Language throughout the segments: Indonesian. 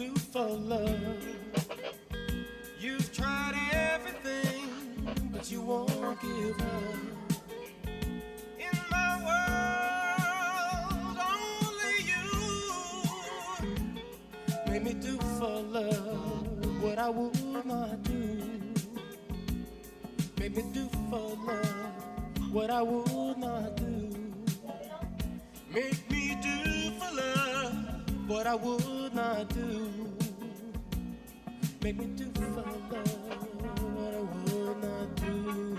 do for love? You've tried everything, but you won't give up. In my world, only you make me do for love what I would not do. Make me do for love what I would not do. Make me do for love what I would not do. Make me do for love what I would not do.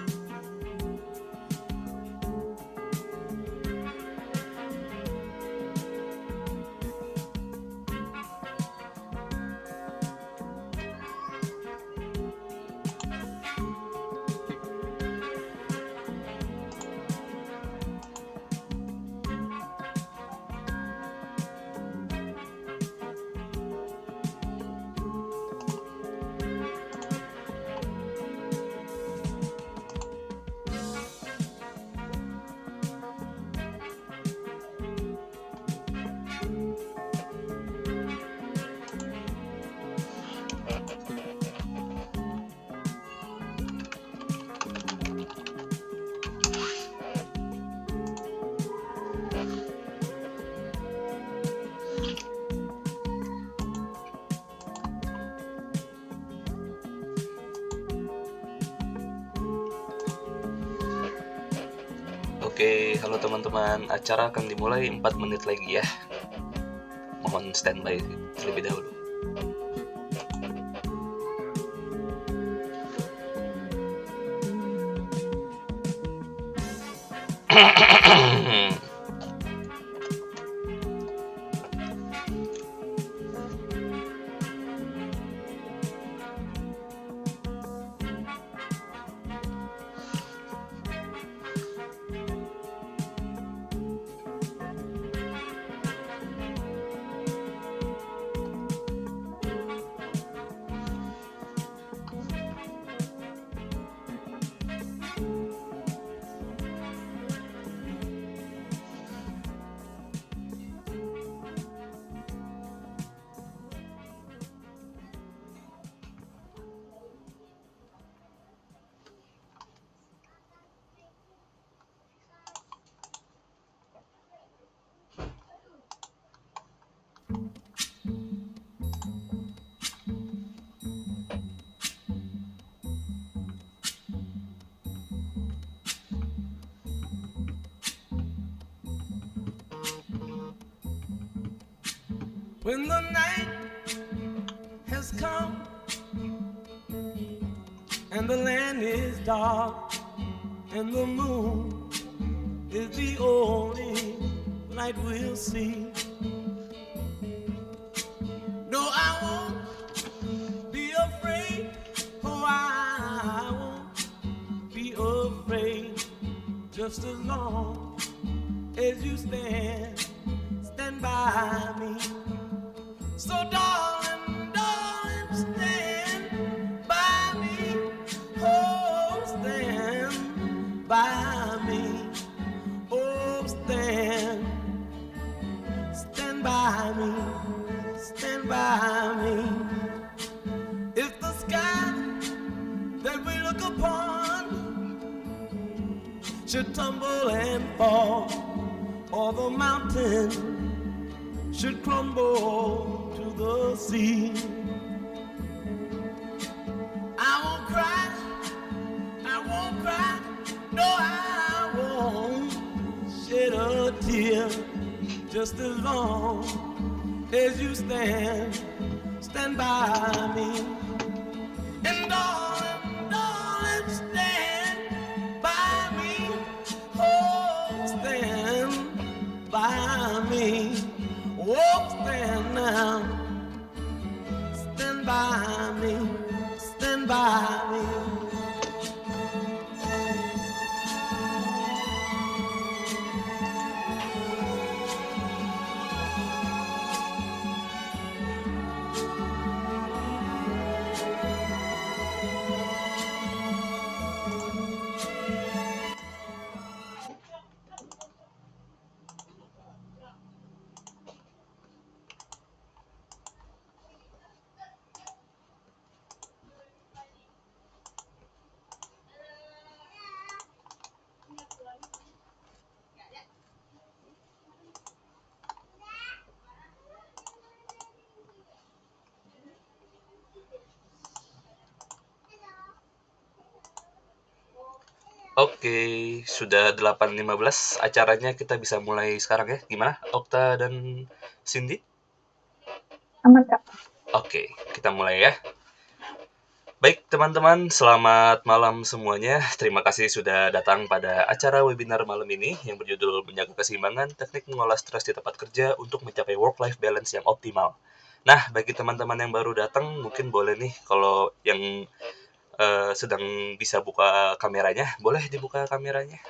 Oke, halo teman-teman, acara akan dimulai 4 menit lagi ya. Mohon standby terlebih dahulu. When the night has come and the land is dark and the moon is the only light we'll see. No, I won't be afraid. Oh, I won't be afraid. Just as long as you stand by me. So darling, darling, stand by me. Oh, stand by me. Oh, stand by me. Stand by me. If the sky that we look upon should tumble and fall, or the mountain should crumble to the sea, I won't cry, no, I won't shed a tear, just as long as you stand by me. And darling, darling, stand by me. Oh, stand by me. Oh, stand now. Stand by me. Stand by me. Oke, sudah 8.15 acaranya, kita bisa mulai sekarang ya. Gimana, Okta dan Cindy? Aman, Kak. Oke, kita mulai ya. Baik teman-teman, selamat malam semuanya. Terima kasih sudah datang pada acara webinar malam ini yang berjudul Menjaga Keseimbangan Teknik Mengolah Stres di Tempat Kerja untuk Mencapai Work-Life Balance yang Optimal. Nah, bagi teman-teman yang baru datang, mungkin boleh nih kalau yang sedang bisa buka kameranya, boleh dibuka kameranya.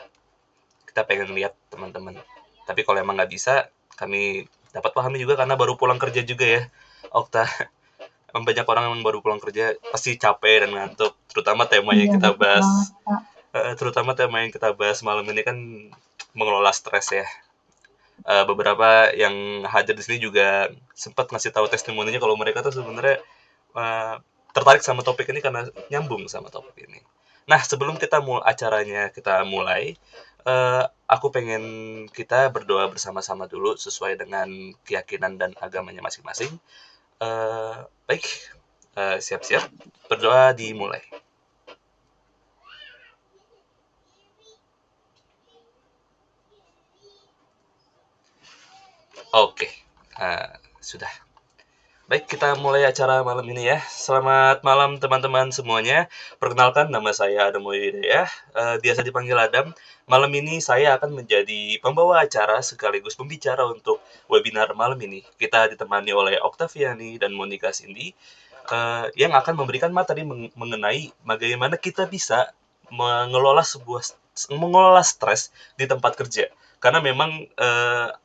Kita pengen lihat teman-teman. Tapi kalau emang nggak bisa, kami dapat pahami juga karena baru pulang kerja juga ya, Okta. Banyak orang yang baru pulang kerja pasti capek dan ngantuk, terutama tema yang Iya, kita betul bahas banget, Kak. terutama tema yang kita bahas malam ini kan mengelola stres ya. Beberapa yang hadir di sini juga sempat ngasih tahu testimoninya kalau mereka tuh sebenarnya uh, tertarik sama topik ini karena nyambung sama topik ini. Nah, sebelum acaranya kita mulai, aku pengen kita berdoa bersama-sama dulu sesuai dengan keyakinan dan agamanya masing-masing. Baik, siap-siap, berdoa dimulai. Oke, sudah. Baik, kita mulai acara malam ini ya. Selamat malam teman-teman semuanya. Perkenalkan, nama saya Adam Hidayah, biasa dipanggil Adam. Malam ini saya akan menjadi pembawa acara sekaligus pembicara untuk webinar malam ini. Kita ditemani oleh Oktaviani dan Monica Cindy, yang akan memberikan materi mengenai bagaimana kita bisa mengelola stres di tempat kerja. Karena memang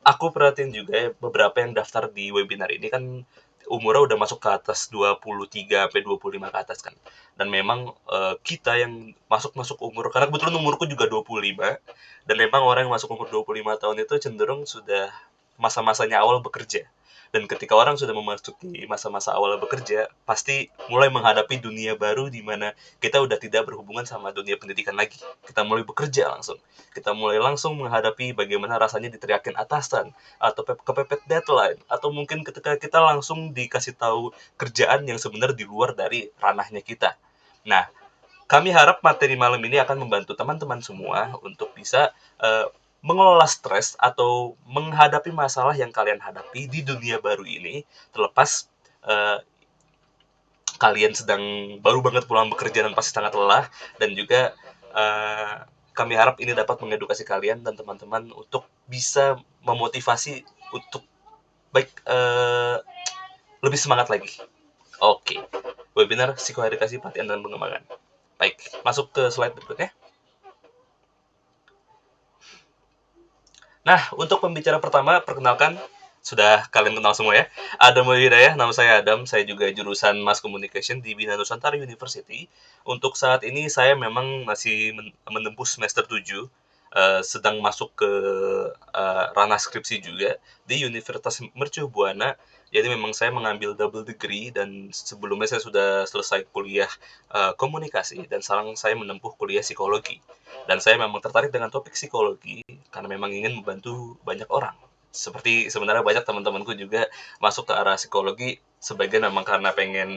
aku perhatiin juga ya, beberapa yang daftar di webinar ini kan umurnya udah masuk ke atas 23 sampai 25 ke atas kan. Dan memang kita yang masuk umur, karena kebetulan umurku juga 25, dan memang orang yang masuk umur 25 tahun itu cenderung sudah masa-masanya awal bekerja. Dan ketika orang sudah memasuki masa-masa awal bekerja, pasti mulai menghadapi dunia baru di mana kita udah tidak berhubungan sama dunia pendidikan lagi. Kita mulai bekerja langsung. Kita mulai langsung menghadapi bagaimana rasanya diteriakin atasan, atau kepepet deadline, atau mungkin ketika kita langsung dikasih tahu kerjaan yang sebenarnya di luar dari ranahnya kita. Nah, kami harap materi malam ini akan membantu teman-teman semua untuk bisa mengelola stres atau menghadapi masalah yang kalian hadapi di dunia baru ini, terlepas kalian sedang baru banget pulang bekerja dan pasti sangat lelah, dan juga kami harap ini dapat mengedukasi kalian dan teman-teman untuk bisa memotivasi untuk lebih semangat lagi. Oke, webinar psikoedukasi pelatihan dan pengembangan. Baik, masuk ke slide berikutnya. Nah, untuk pembicara pertama, perkenalkan, sudah kalian kenal semua ya. Adam Hidayah, nama saya Adam. Saya juga jurusan Mass Communication di Bina Nusantara University. Untuk saat ini saya memang masih menempuh semester 7, sedang masuk ke ranah skripsi juga di Universitas Mercu Buana. Jadi memang saya mengambil double degree, dan sebelumnya saya sudah selesai kuliah komunikasi, dan sekarang saya menempuh kuliah psikologi. Dan saya memang tertarik dengan topik psikologi karena memang ingin membantu banyak orang. Seperti sebenarnya banyak teman-temanku juga masuk ke arah psikologi sebagian memang karena pengen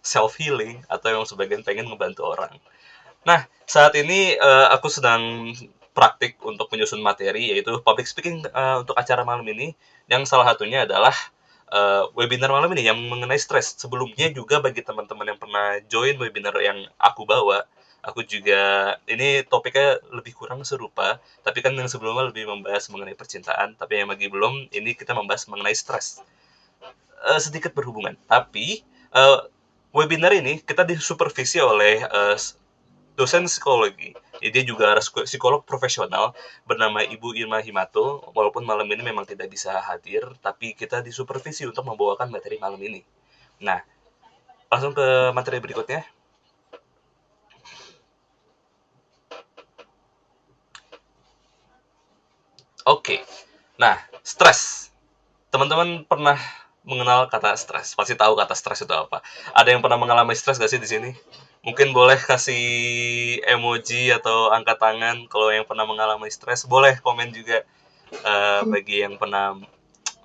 self healing, atau yang sebagian pengen ngebantu orang. Nah, saat ini aku sedang praktik untuk menyusun materi, yaitu public speaking untuk acara malam ini, yang salah satunya adalah webinar malam ini yang mengenai stres. Sebelumnya juga bagi teman-teman yang pernah join webinar yang aku bawa, aku juga, ini topiknya lebih kurang serupa, tapi kan yang sebelumnya lebih membahas mengenai percintaan, tapi yang bagi belum, ini kita membahas mengenai stres. Sedikit berhubungan, tapi webinar ini kita disupervisi oleh dosen psikologi. Dia juga psikolog profesional bernama Ibu Irma Himato. Walaupun malam ini memang tidak bisa hadir, tapi kita disupervisi untuk membawakan materi malam ini. Nah, langsung ke materi berikutnya. Oke. Nah, stres. Teman-teman pernah mengenal kata stres? Pasti tahu kata stres itu apa. Ada yang pernah mengalami stres gak sih di sini? Mungkin boleh kasih emoji atau angkat tangan kalau yang pernah mengalami stres. Boleh komen juga bagi yang pernah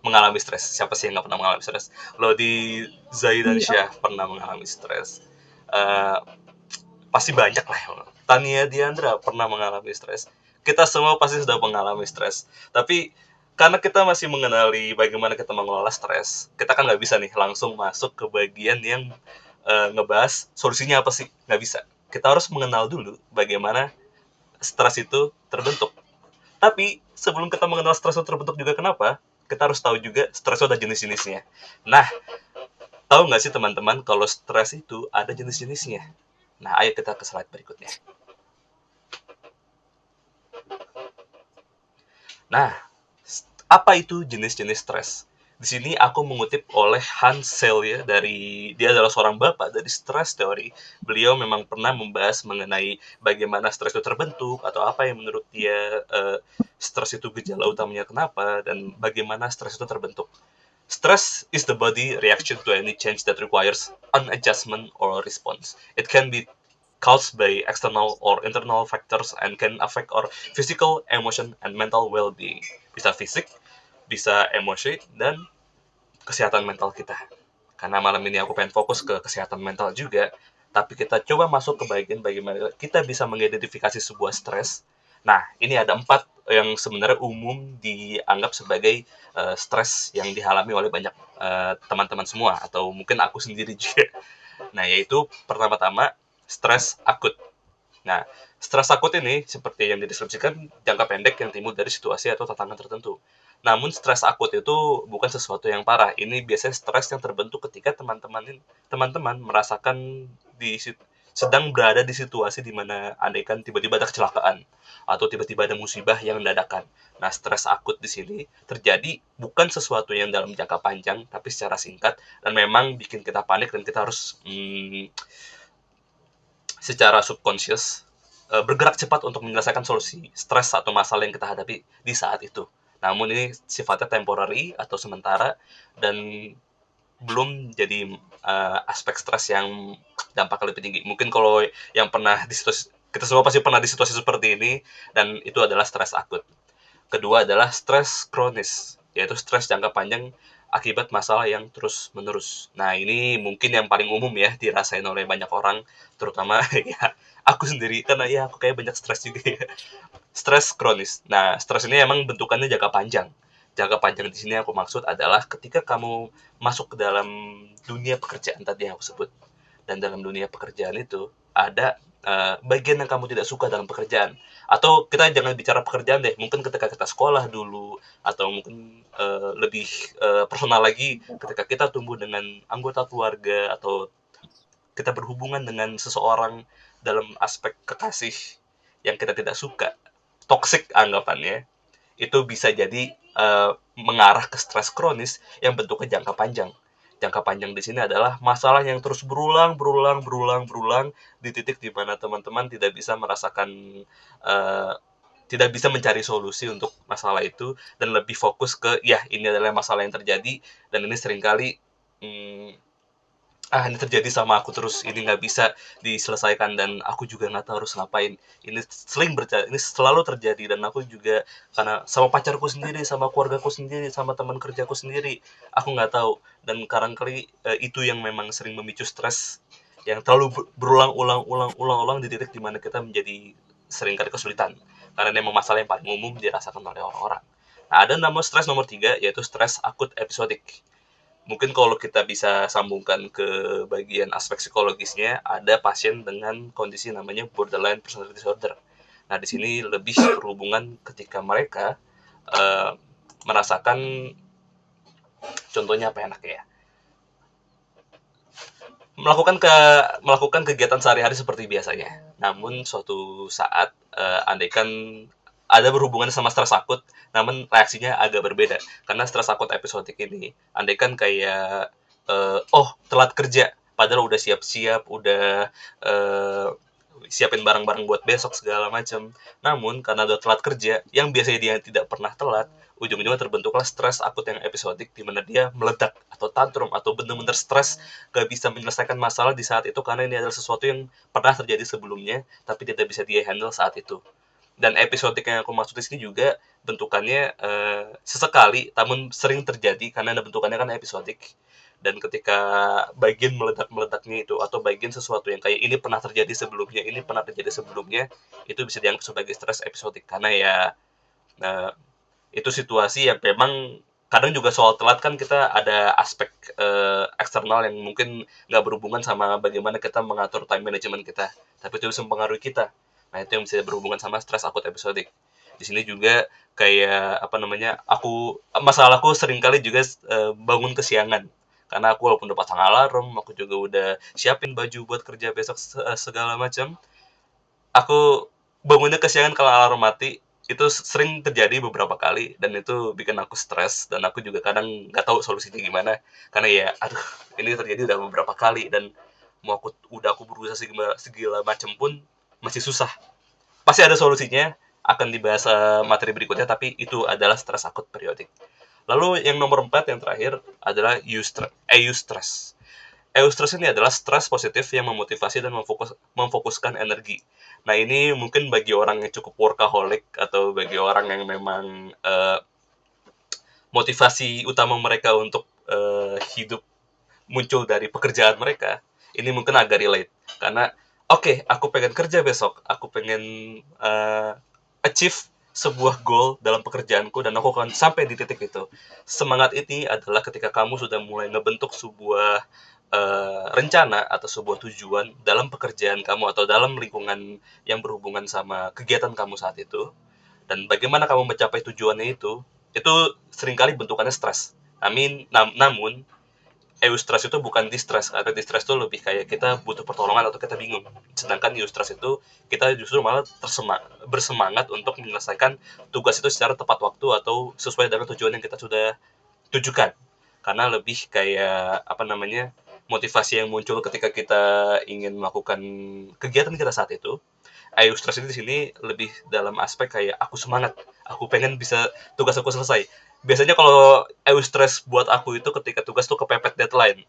mengalami stres. Siapa sih yang nggak pernah mengalami stres? Lodi, Zai, dan Syah pernah mengalami stres. pasti banyak lah. Tania Diandra pernah mengalami stres. Kita semua pasti sudah mengalami stres. Tapi karena kita masih mengenali bagaimana kita mengelola stres, kita kan nggak bisa nih langsung masuk ke bagian yang ngebahas solusinya apa sih. Nggak bisa. Kita harus mengenal dulu bagaimana stres itu terbentuk. Tapi sebelum kita mengenal stres itu terbentuk juga kenapa, kita harus tahu juga stres itu ada jenis-jenisnya. Nah, tahu nggak sih teman-teman kalau stres itu ada jenis-jenisnya? Nah, ayo kita ke slide berikutnya. Nah, apa itu jenis-jenis stres? Di sini aku mengutip oleh Hans Selye dia adalah seorang bapak dari stress theory. Beliau memang pernah membahas mengenai bagaimana stres itu terbentuk atau apa yang menurut dia stres itu gejala utamanya kenapa dan bagaimana stres itu terbentuk. Stress is the body reaction to any change that requires an adjustment or response. It can be caused by external or internal factors and can affect our physical, emotion, and mental well-being. Bisa fisik, bisa emosi, dan kesehatan mental kita. Karena malam ini aku pengen fokus ke kesehatan mental juga, tapi kita coba masuk ke bagian bagaimana kita bisa mengidentifikasi sebuah stres. Nah, ini ada 4 yang sebenarnya umum dianggap sebagai stres yang dialami oleh banyak teman-teman semua, atau mungkin aku sendiri juga. Nah, yaitu pertama-tama stres akut. Nah, stres akut ini seperti yang dideskripsikan jangka pendek yang timbul dari situasi atau tantangan tertentu. Namun stres akut itu bukan sesuatu yang parah. Ini biasanya stres yang terbentuk ketika teman-teman merasakan sedang berada di situasi di mana andaikan tiba-tiba ada kecelakaan atau tiba-tiba ada musibah yang mendadak. Nah, stres akut di sini terjadi bukan sesuatu yang dalam jangka panjang, tapi secara singkat dan memang bikin kita panik dan kita harus secara subconscious bergerak cepat untuk menyelesaikan solusi stres atau masalah yang kita hadapi di saat itu. Namun ini sifatnya temporary atau sementara dan belum jadi aspek stres yang dampaknya lebih tinggi. Mungkin kalau yang pernah di situasi, kita semua pasti pernah di situasi seperti ini, dan itu adalah stres akut. Kedua adalah stres kronis, yaitu stres jangka panjang akibat masalah yang terus-menerus. Nah, ini mungkin yang paling umum ya dirasain oleh banyak orang, terutama ya aku sendiri, karena ya aku kayak banyak stres juga ya. Stres kronis. Nah, stres ini emang bentukannya jangka panjang. Jangka panjang di sini aku maksud adalah ketika kamu masuk ke dalam dunia pekerjaan tadi yang aku sebut. Dan dalam dunia pekerjaan itu ada bagian yang kamu tidak suka dalam pekerjaan. Atau kita jangan bicara pekerjaan deh, mungkin ketika kita sekolah dulu, atau mungkin lebih personal lagi ketika kita tumbuh dengan anggota keluarga, atau kita berhubungan dengan seseorang dalam aspek kekasih yang kita tidak suka, toxic anggapannya, itu bisa jadi mengarah ke stres kronis yang bentuknya jangka panjang. Jangka panjang di sini adalah masalah yang terus berulang di titik di mana teman-teman tidak bisa merasakan tidak bisa mencari solusi untuk masalah itu dan lebih fokus ke ya ini adalah masalah yang terjadi dan ini seringkali ini terjadi sama aku terus, ini nggak bisa diselesaikan dan aku juga nggak tahu harus ngapain. Ini selalu terjadi dan aku juga karena sama pacarku sendiri, sama keluargaku sendiri, sama teman kerjaku sendiri, aku nggak tahu. Dan kadang-kali itu yang memang sering memicu stres yang terlalu berulang-ulang di titik dimana kita menjadi seringkali kesulitan karena ini memang masalah yang paling umum dirasakan oleh orang-orang. Nah, ada stres nomor 3 yaitu stres akut episodik. Mungkin kalau kita bisa sambungkan ke bagian aspek psikologisnya, ada pasien dengan kondisi namanya borderline personality disorder. Nah, di sini lebih berhubungan ketika mereka merasakan, contohnya apa enaknya ya? Melakukan kegiatan sehari-hari seperti biasanya. Namun suatu saat andaikan ada berhubungan sama stres akut, namun reaksinya agak berbeda. Karena stres akut episodik ini, andaikan kayak, telat kerja, padahal udah siap-siap, udah siapin barang-barang buat besok segala macam. Namun karena udah telat kerja, yang biasanya dia tidak pernah telat, ujung-ujungnya terbentuklah stres akut yang episodik, di mana dia meledak atau tantrum atau benar-benar stres, gak bisa menyelesaikan masalah di saat itu karena ini adalah sesuatu yang pernah terjadi sebelumnya, tapi tidak bisa dia handle saat itu. Dan episodik yang aku maksud di sini juga bentukannya sesekali, namun sering terjadi karena bentukannya kan episodik. Dan ketika bagian meledak-meledaknya itu atau bagian sesuatu yang kayak ini pernah terjadi sebelumnya, itu bisa dianggap sebagai stres episodik. Karena ya eh, itu situasi yang memang kadang juga soal telat kan kita ada aspek eksternal yang mungkin nggak berhubungan sama bagaimana kita mengatur time management kita, tapi itu bisa mempengaruhi kita. Nah itu yang bisa berhubungan sama stres akut episodik. Di sini juga kayak apa namanya, masalahku seringkali juga bangun kesiangan. Karena aku walaupun udah pasang alarm, aku juga udah siapin baju buat kerja besok segala macam, aku bangunnya kesiangan kalau alarm mati. Itu sering terjadi beberapa kali dan itu bikin aku stres dan aku juga kadang nggak tahu solusinya gimana, karena ya aduh, ini terjadi udah beberapa kali dan aku berusaha segala macam pun masih susah. Pasti ada solusinya, akan dibahas materi berikutnya, tapi itu adalah stres akut periodik. Lalu yang nomor 4 yang terakhir adalah eustress. Eustress ini adalah stres positif yang memotivasi dan memfokuskan energi. Nah ini mungkin bagi orang yang cukup workaholic atau bagi orang yang memang motivasi utama mereka untuk hidup muncul dari pekerjaan mereka, ini mungkin agak relate. Karena oke, aku pengen kerja besok, aku pengen achieve sebuah goal dalam pekerjaanku dan aku akan sampai di titik itu. Semangat ini adalah ketika kamu sudah mulai ngebentuk sebuah rencana atau sebuah tujuan dalam pekerjaan kamu atau dalam lingkungan yang berhubungan sama kegiatan kamu saat itu, dan bagaimana kamu mencapai tujuannya itu seringkali bentukannya stres. Namun eustress itu bukan distress, karena distress itu lebih kayak kita butuh pertolongan atau kita bingung. Sedangkan eustress itu kita justru malah bersemangat untuk menyelesaikan tugas itu secara tepat waktu atau sesuai dengan tujuan yang kita sudah tujukan. Karena lebih kayak apa namanya, motivasi yang muncul ketika kita ingin melakukan kegiatan kita saat itu. Eustress ini di sini lebih dalam aspek kayak aku semangat, aku pengen bisa tugas aku selesai. Biasanya kalau eustress buat aku itu ketika tugas tuh kepepet deadline.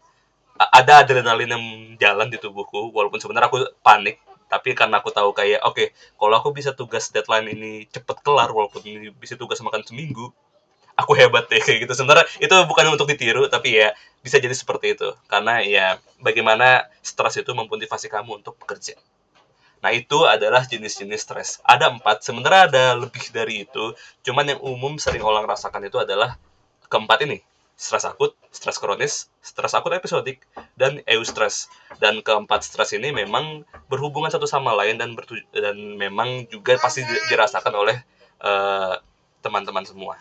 Ada adrenalin yang jalan di tubuhku, walaupun sebenarnya aku panik, tapi karena aku tahu kayak oke, kalau aku bisa tugas deadline ini cepet kelar walaupun ini bisa tugas makan seminggu, aku hebat deh kayak gitu. Sebenarnya itu bukan untuk ditiru, tapi ya bisa jadi seperti itu. Karena ya bagaimana stres itu memotivasi kamu untuk bekerja. Nah, itu adalah jenis-jenis stres. Ada 4, sebenarnya ada lebih dari itu. Cuman yang umum sering orang rasakan itu adalah keempat ini. Stres akut, stres kronis, stres akut episodik, dan eustress. Dan keempat stres ini memang berhubungan satu sama lain dan memang juga pasti dirasakan oleh eh, teman-teman semua.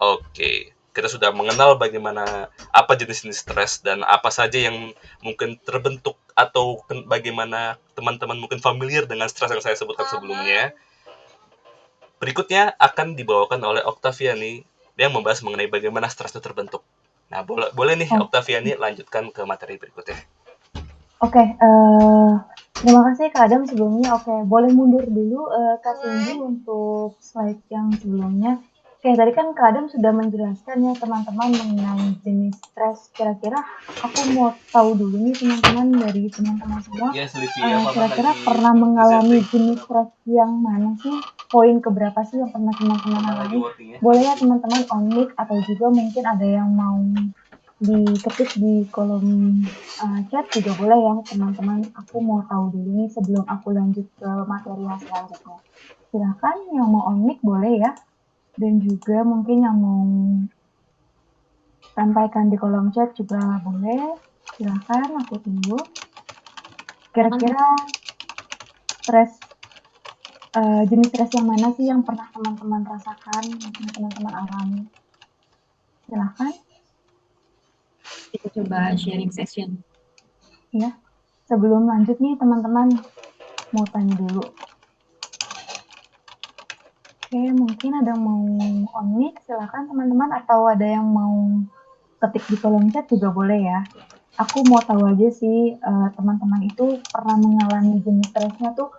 Oke, kita sudah mengenal bagaimana apa jenis-jenis stres dan apa saja yang mungkin terbentuk atau bagaimana teman-teman mungkin familiar dengan stres yang saya sebutkan sebelumnya. Berikutnya akan dibawakan oleh Oktaviani yang membahas mengenai bagaimana stres itu terbentuk. Nah, boleh nih Oh. Oktaviani lanjutkan ke materi berikutnya. Oke, terima kasih Kak Adam sebelumnya. Oke, boleh mundur dulu Kak Cindy untuk slide yang sebelumnya. Oke, tadi kan Kak Adam sudah menjelaskan ya teman-teman mengenai jenis stres. Kira-kira aku mau tahu dulu nih teman-teman dari teman-teman semua. Kira-kira pernah mengalami jenis stres yang mana sih? Poin keberapa sih yang pernah teman-teman alami? Boleh ya teman-teman on mic atau juga mungkin ada yang mau diketik di kolom chat juga boleh ya teman-teman. Aku mau tahu dulu nih sebelum aku lanjut ke materi yang selanjutnya. Silahkan yang mau on mic boleh ya. Dan juga mungkin yang mau sampaikan di kolom chat juga boleh. Silahkan, aku tunggu. Kira-kira stres jenis stres yang mana sih yang pernah teman-teman rasakan, yang teman-teman alami? Silahkan. Kita coba sharing session. Ya, sebelum lanjut nih teman-teman mau tanya dulu. Oke, mungkin ada yang mau on mic, silakan teman-teman, atau ada yang mau ketik di kolom chat juga boleh ya. Aku mau tahu aja sih teman-teman itu pernah mengalami jenis stresnya tuh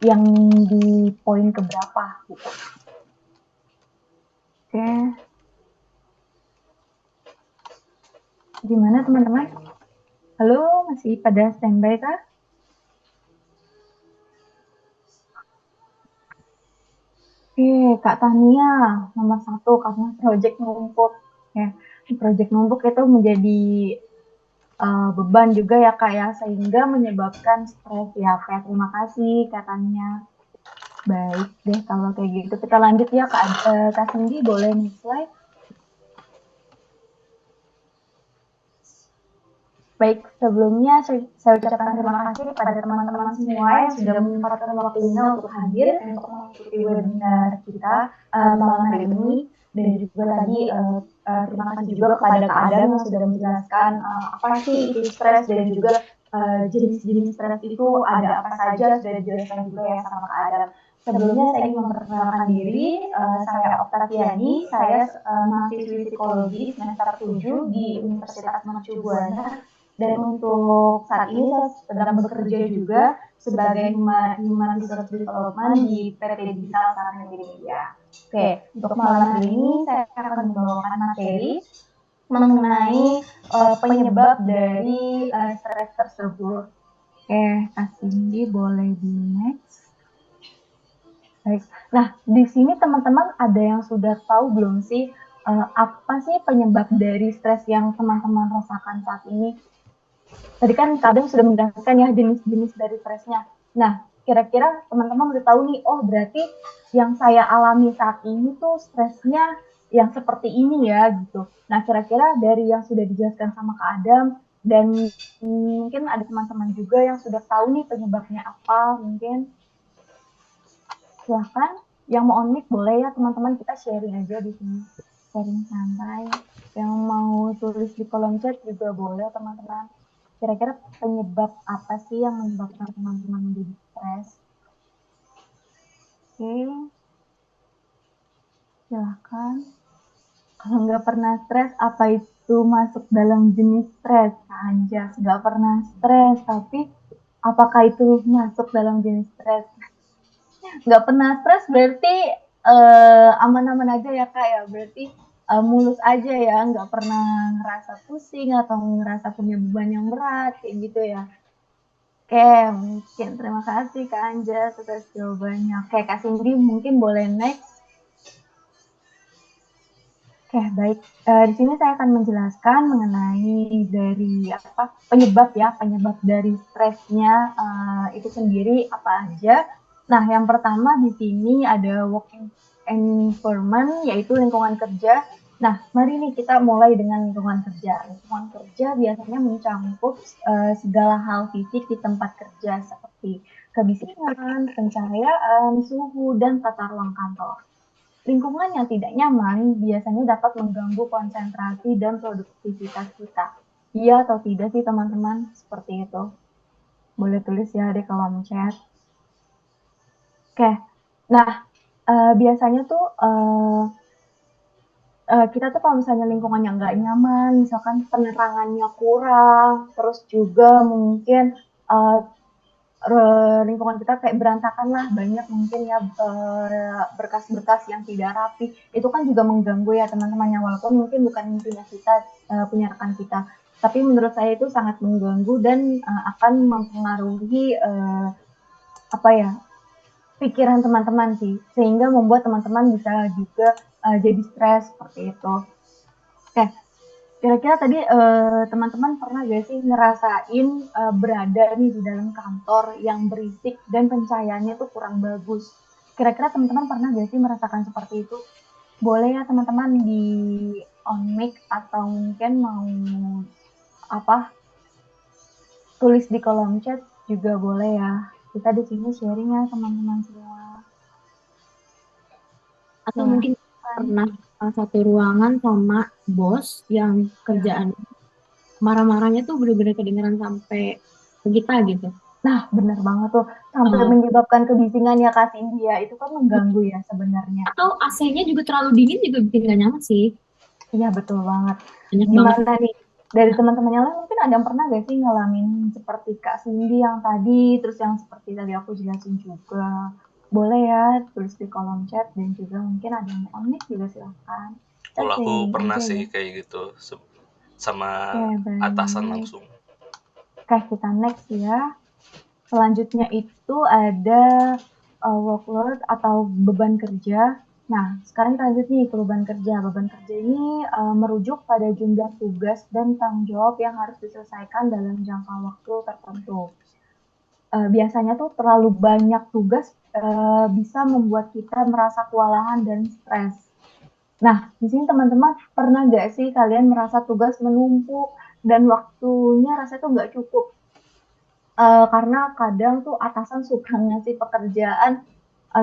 yang di poin keberapa gitu. Oke. Gimana teman-teman? Halo, masih pada standby kah? Oke, Kak Tania nomor 1 karena project numpuk. Ya, project numpuk itu menjadi beban juga ya Kak ya, sehingga menyebabkan stres ya Kak. Terima kasih katanya. Baik deh kalau kayak gitu. Kita lanjut ya Kak Cindy, boleh next slide. Baik, sebelumnya saya ucapkan terima kasih kepada teman-teman semua yang sudah menyempatkan waktunya untuk hadir untuk mengikuti webinar kita malam hari ini. Dan juga tadi terima kasih juga kepada Kak Adam yang sudah menjelaskan apa sih itu stres dan juga jenis-jenis stres itu ada apa saja, sudah dijelaskan juga ya sama Kak Adam. Sebelumnya saya ingin memperkenalkan diri, saya Oktaviani, saya mahasiswi psikologi semester 7 di Universitas Mercu Buana. Dan untuk saat ini saya sedang bekerja juga sebagai Human Resource Development di PT Digital Sarana Media. Oke, untuk malam hari ini saya akan membawakan materi mengenai penyebab dari stres tersebut. Oke, Kak Cindy boleh di next. Baik. Nah, di sini teman-teman ada yang sudah tahu belum sih apa sih penyebab dari stres yang teman-teman rasakan saat ini? Tadi kan kadang sudah menjelaskan ya jenis-jenis dari stresnya. Nah, kira-kira teman-teman udah tahu nih, oh berarti yang saya alami saat ini tuh stresnya yang seperti ini ya gitu. Nah, kira-kira dari yang sudah dijelaskan sama Kak Adam dan mungkin ada teman-teman juga yang sudah tahu nih penyebabnya apa, mungkin silahkan yang mau on mic boleh ya teman-teman, kita sharing aja di sini, sharing santai. Yang mau tulis di kolom chat juga boleh teman-teman. Kira-kira penyebab apa sih yang menyebabkan teman-teman menjadi stres? Oke, silahkan. Kalau nggak pernah stres, apa itu masuk dalam jenis stres? Anjas, nggak pernah stres, tapi apakah itu masuk dalam jenis stres? Nggak pernah stres berarti aman-aman aja ya Kak ya, berarti mulus aja ya, nggak pernah ngerasa pusing atau ngerasa punya beban yang berat kayak gitu ya. Oke, mungkin terima kasih Kak Anja atas jawabannya. Oke, Kak Cindy mungkin boleh next. Oke, baik. Di sini saya akan menjelaskan mengenai dari apa penyebab dari stresnya itu sendiri apa aja. Nah, yang pertama di sini ada working environment, yaitu lingkungan kerja. Nah, mari nih kita mulai dengan lingkungan kerja. Lingkungan kerja biasanya mencakup segala hal fisik di tempat kerja seperti kebisingan, pencahayaan, suhu, dan tata ruang kantor. Lingkungan yang tidak nyaman biasanya dapat mengganggu konsentrasi dan produktivitas kita. Iya atau tidak sih teman-teman? Seperti itu. Boleh tulis ya di kolom chat. Oke, nah biasanya tuh kita tuh kalau misalnya lingkungannya nggak nyaman, misalkan penerangannya kurang, terus juga mungkin lingkungan kita kayak berantakan lah, banyak mungkin ya berkas-berkas yang tidak rapi, itu kan juga mengganggu ya teman-teman ya, walaupun mungkin bukan punya kita, punya rekan kita, tapi menurut saya itu sangat mengganggu dan akan mempengaruhi apa ya, pikiran teman-teman sih, sehingga membuat teman-teman bisa juga jadi stres seperti itu. Oke, kira-kira tadi teman-teman pernah gak sih ngerasain berada nih di dalam kantor yang berisik dan pencahayaannya tuh kurang bagus? Kira-kira teman-teman pernah gak sih merasakan seperti itu? Boleh ya teman-teman di on mic atau mungkin mau apa tulis di kolom chat juga boleh ya. Kita di sini sharing ya teman-teman semua. Atau mungkin pernah satu ruangan sama bos yang kerjaan marah-marahnya tuh bener-bener kedengeran sampai ke kita gitu. Nah, bener banget tuh. Sampai menyebabkan kebisingan ya Kak Cindy ya. Itu kan mengganggu ya sebenarnya. Atau AC-nya juga terlalu dingin juga bikin gak nyaman sih. Iya, betul banget. Banyak Gimana banget. nih? Dari teman-teman yang lain mungkin ada yang pernah gak sih ngalamin seperti Kak Cindy yang tadi, terus yang seperti tadi aku jelasin juga. Boleh ya tulis di kolom chat dan juga mungkin ada yang on mic juga silahkan. Kalau aku pernah sih kayak gitu sama atasan langsung. Oke, kita next ya. Selanjutnya itu ada workload atau beban kerja. Nah, sekarang kita lanjut nih ke beban kerja. Beban kerja ini merujuk pada jumlah tugas dan tanggung jawab yang harus diselesaikan dalam jangka waktu tertentu. Biasanya tuh terlalu banyak tugas bisa membuat kita merasa kewalahan dan stres. Nah, di sini teman-teman pernah nggak sih kalian merasa tugas menumpuk dan waktunya rasanya tuh nggak cukup? Karena kadang tuh atasan suka ngasih pekerjaan,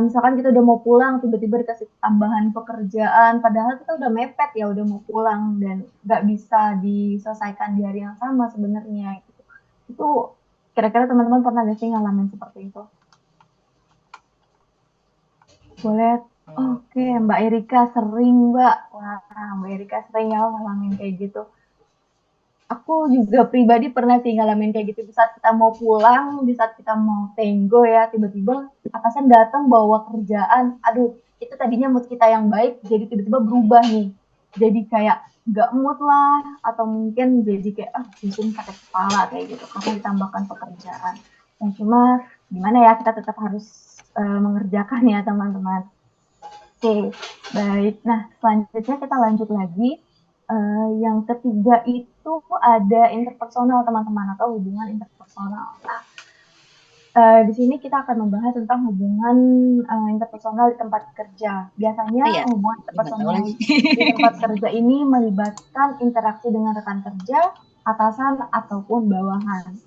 misalkan kita udah mau pulang, tiba-tiba dikasih tambahan pekerjaan, padahal kita udah mepet ya, udah mau pulang dan nggak bisa diselesaikan di hari yang sama sebenarnya gitu. Itu kira-kira teman-teman pernah nggak sih ngalamin seperti itu? Boleh. Oke, Mbak Erika sering, Mbak. Wah, Mbak Erika sering ya ngalamin kayak gitu. Aku juga pribadi pernah sih ngalamin kayak gitu di saat kita mau pulang, di saat kita mau tenggo ya, tiba-tiba atasan datang bawa kerjaan. Aduh, itu tadinya mood kita yang baik, jadi tiba-tiba berubah nih. Jadi kayak nggak mood lah, atau mungkin jadi kayak pusing sakit kepala kayak gitu karena ditambahkan pekerjaan. Yang cuma gimana ya, kita tetap harus mengerjakan ya teman-teman. Oke, baik. Nah, selanjutnya kita lanjut lagi. Yang ketiga itu ada interpersonal teman-teman atau hubungan interpersonal. Nah, di sini kita akan membahas tentang hubungan interpersonal di tempat kerja. Biasanya Iya, hubungan nggak tahu interpersonal lagi. di tempat kerja ini melibatkan interaksi dengan rekan kerja, atasan, ataupun bawahan.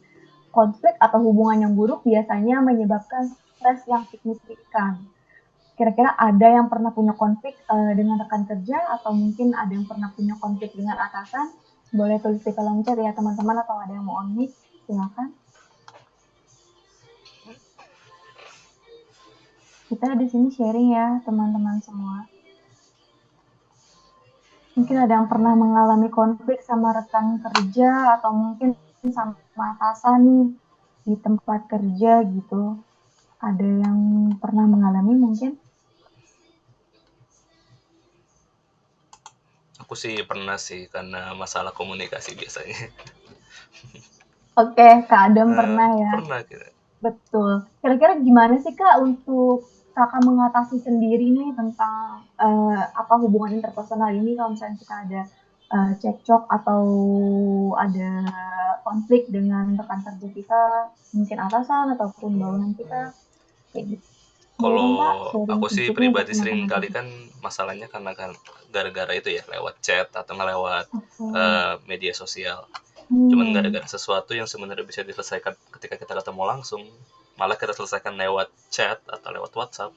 Konflik atau hubungan yang buruk biasanya menyebabkan stres yang signifikan. Kira-kira ada yang pernah punya konflik dengan rekan kerja atau mungkin ada yang pernah punya konflik dengan atasan? Boleh tulis di kolom chat ya teman-teman, atau ada yang mau on mic, silakan. Kita di sini sharing ya teman-teman semua. Mungkin ada yang pernah mengalami konflik sama rekan kerja atau mungkin sama atasan nih di tempat kerja gitu. Ada yang pernah mengalami mungkin? Aku sih pernah sih karena masalah komunikasi biasanya. Oke, Kak Adam pernah ya. Pernah kira. Betul. Kira-kira gimana sih Kak untuk Kakak mengatasi sendiri nih tentang apa hubungan interpersonal ini kalau misalnya kita ada cekcok atau ada konflik dengan rekan kerja kita, mungkin atasan ataupun bawahan kita, kayak gitu. Boleh Kalau dong Kak sharing aku sih sedikit nih untuk pribadi sering teman-teman kali kita. kan masalahnya karena kan gara-gara itu ya lewat chat atau nggak lewat Oke. media sosial. Cuman Hmm. gara-gara sesuatu yang sebenarnya bisa diselesaikan ketika kita ketemu langsung, malah kita selesaikan lewat chat atau lewat WhatsApp.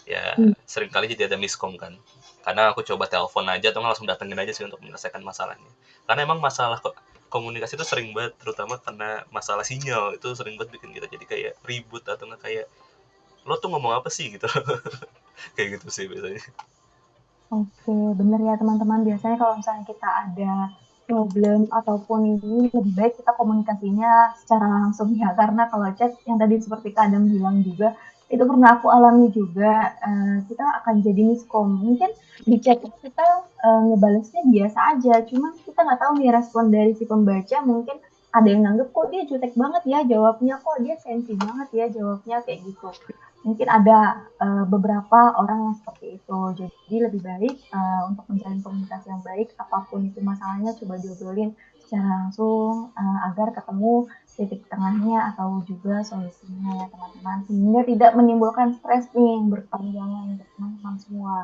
Ya sering kali jadi ada miskom kan. Karena aku coba telepon aja atau nggak langsung datengin aja sih untuk menyelesaikan masalahnya. Karena emang masalah komunikasi itu sering banget, terutama karena masalah sinyal itu sering banget bikin kita jadi kayak ribut atau nggak kayak lo tuh ngomong apa sih gitu. Kayak gitu sih biasanya. Oke, bener ya teman-teman. Biasanya kalau misalnya kita ada problem ataupun ini lebih baik kita komunikasinya secara langsung ya. Karena kalau chat yang tadi seperti Kadam bilang juga, itu pernah aku alami juga. Kita akan jadi miskom. Mungkin di chat kita ngebalesnya biasa aja, cuma kita nggak tahu nih respon dari si pembaca. Mungkin ada yang nganggep kok dia jutek banget ya jawabnya, kok dia sensi banget ya jawabnya kayak gitu. Mungkin ada beberapa orang yang seperti itu. Jadi lebih baik untuk menjalin komunikasi yang baik, apapun itu masalahnya coba diobrolin secara langsung agar ketemu titik tengahnya atau juga solusinya ya teman-teman. Sehingga tidak menimbulkan stres nih yang berkepanjangan untuk teman-teman semua.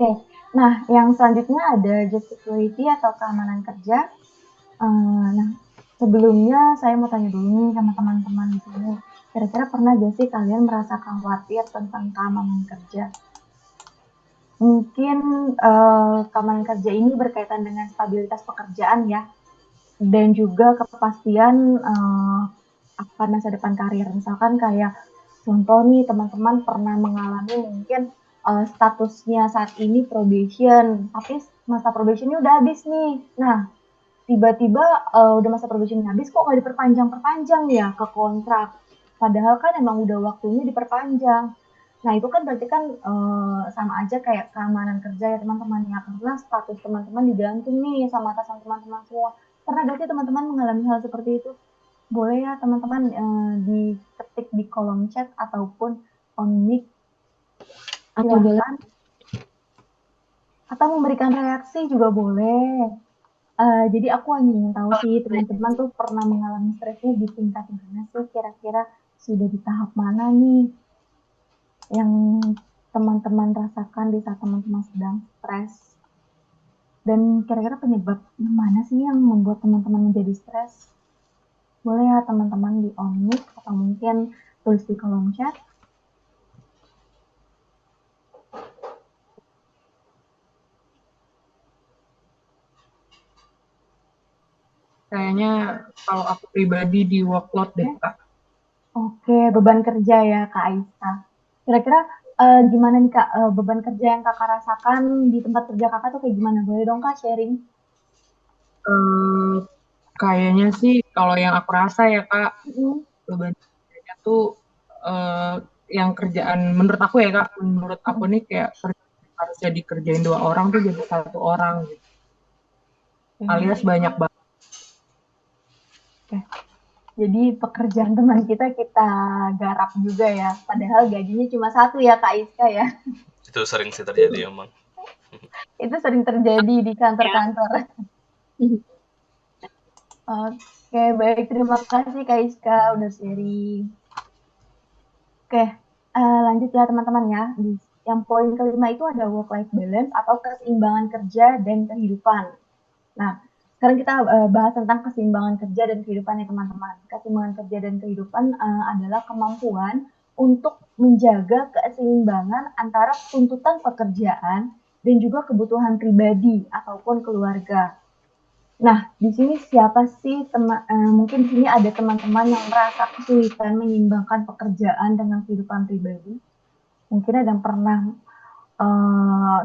Oke, nah yang selanjutnya ada job security atau keamanan kerja. Nah, sebelumnya saya mau tanya dulu nih sama teman-teman di sini. Kira-kira pernah gak sih kalian merasa khawatir tentang keamanan kerja? Mungkin keamanan kerja ini berkaitan dengan stabilitas pekerjaan ya, dan juga kepastian akan masa depan karir. Misalkan kayak contoh nih teman-teman pernah mengalami mungkin statusnya saat ini probation, tapi masa probationnya udah habis nih. Nah, tiba-tiba udah masa probationnya habis kok nggak diperpanjang-perpanjang ya ke kontrak. Padahal kan emang udah waktunya diperpanjang. Nah itu kan berarti kan sama aja kayak keamanan kerja ya teman-teman ya. Karena status teman-teman digantung nih sama atasan teman-teman semua. Pernah gak sih teman-teman mengalami hal seperti itu? Boleh ya teman-teman diketik di kolom chat ataupun on mic. Atau boleh Silahkan. atau memberikan reaksi juga boleh. Jadi aku hanya ingin tahu sih teman-teman tuh pernah mengalami stresnya di tingkat mana sih, kira-kira sudah di tahap mana nih yang teman-teman rasakan di saat teman-teman sedang stres, dan kira-kira penyebab mana sih yang membuat teman-teman menjadi stres? Boleh ya teman-teman di on mic atau mungkin tulis di kolom chat. Kayaknya kalau aku pribadi di workload deh, Kak. Oke, beban kerja ya Kak Aisyah. Kira-kira gimana nih Kak, beban kerja yang Kakak rasakan di tempat kerja Kakak tuh kayak gimana? Boleh dong Kak sharing? Eh, Kayaknya sih kalau yang aku rasa ya, Kak, Mm-mm. beban kerjanya tuh eh, yang kerjaan menurut aku ya, Kak, menurut aku nih kayak harusnya dikerjain 2 orang tuh jadi 1 orang gitu. Alias banyak banget. Oke. Jadi pekerjaan teman kita garap juga ya. Padahal gajinya cuma 1 ya Kak Iska ya. Itu sering sih terjadi emang. Itu sering terjadi di kantor-kantor. Oke, baik. Terima kasih Kak Iska udah sharing. Oke, lanjut ya teman-teman ya. Yang poin kelima itu ada work-life balance atau keseimbangan kerja dan kehidupan. Nah, sekarang kita bahas tentang keseimbangan kerja dan kehidupan ya teman-teman. Keseimbangan kerja dan kehidupan adalah kemampuan untuk menjaga keseimbangan antara tuntutan pekerjaan dan juga kebutuhan pribadi ataupun keluarga. Nah, di sini siapa sih mungkin di sini ada teman-teman yang merasa kesulitan menyeimbangkan pekerjaan dengan kehidupan pribadi. Mungkin ada yang pernah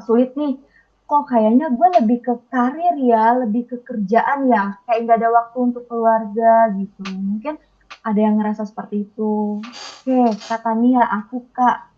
sulit nih, kok kayaknya gue lebih ke karir ya, lebih ke kerjaan ya, kayak nggak ada waktu untuk keluarga gitu. Mungkin ada yang ngerasa seperti itu. Oke, kata Nia, aku Kak.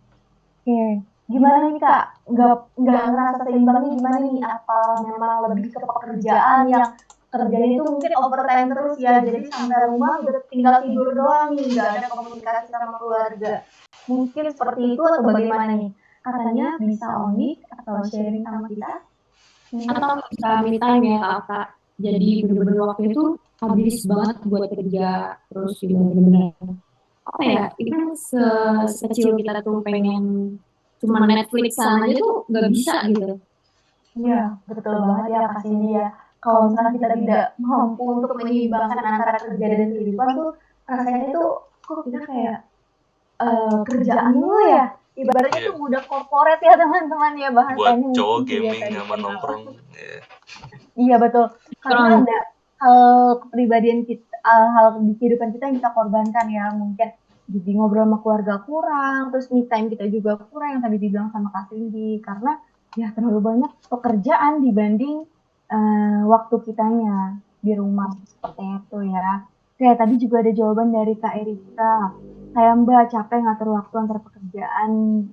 Oke, gimana nih Kak? Nggak ngerasa seimbangnya gimana nih? Apa memang lebih ke pekerjaan yang kerjanya itu mungkin overtime terus ya, jadi sampai rumah udah tinggal tidur doang nih, nggak ada komunikasi sama keluarga. Mungkin seperti itu atau bagaimana nih? Katanya bisa onik atau sharing sama kita? Atau bisa me time ya Kak. Jadi bener-bener waktu itu habis banget buat kerja, terus juga bener-bener apa ya, itu kan sekecil kita tuh pengen cuma Netflixan aja tuh nggak bisa gitu. Iya, betul banget ya Kak Cindy ya. Kalau misalnya kita tidak mampu untuk menyeimbangkan antara kerja dan kehidupan tuh, rasanya tuh kok kita kayak kerjaan dulu ya. Ibaratnya Iya. tuh udah corporate ya teman-teman ya, Buat bahasanya cowok mungkin juga gaming tadi sama kenal. nongkrong. Ya. Iya betul. Karena Kurang. ada hal kepribadian kita, hal di kehidupan kita yang kita korbankan ya. Mungkin jadi ngobrol sama keluarga kurang, terus me time kita juga kurang yang tadi dibilang sama Kak Cindy. Karena ya terlalu banyak pekerjaan dibanding waktu kitanya di rumah seperti itu ya. Oke, tadi juga ada jawaban dari Kak Erika. Kayak Mbak capek ngatur waktu antara pekerjaan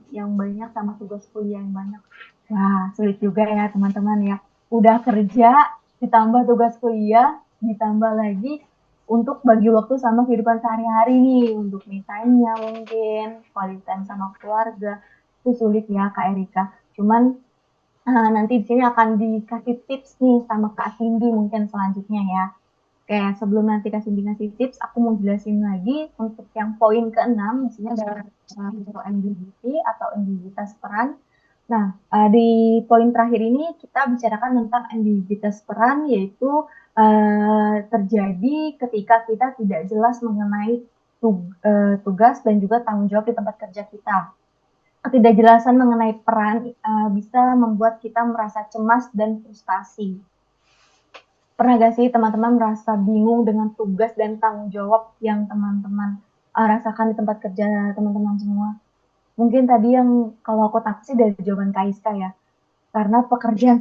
yang banyak sama tugas kuliah yang banyak. Wah, sulit juga ya teman-teman ya. Udah kerja, ditambah tugas kuliah, ditambah lagi untuk bagi waktu sama kehidupan sehari-hari nih, untuk me time-nya mungkin, quality time sama keluarga. Itu sulit ya Kak Erika. Cuman nanti di sini akan dikasih tips nih sama Kak Cindy mungkin selanjutnya ya. Oke, sebelum nanti Kak Cindy ngasih tips, aku mau jelasin lagi untuk yang poin ke-6, misalnya ada MBBT atau individualitas peran. Nah, di poin terakhir ini kita bicarakan tentang individualitas peran, yaitu terjadi ketika kita tidak jelas mengenai tugas dan juga tanggung jawab di tempat kerja kita. Ketidakjelasan mengenai peran bisa membuat kita merasa cemas dan frustasi. Pernah gak sih teman-teman merasa bingung dengan tugas dan tanggung jawab yang teman-teman rasakan di tempat kerja teman-teman semua? Mungkin tadi yang kalau aku tangkap sih dari jawaban Kaiska ya. Karena pekerjaan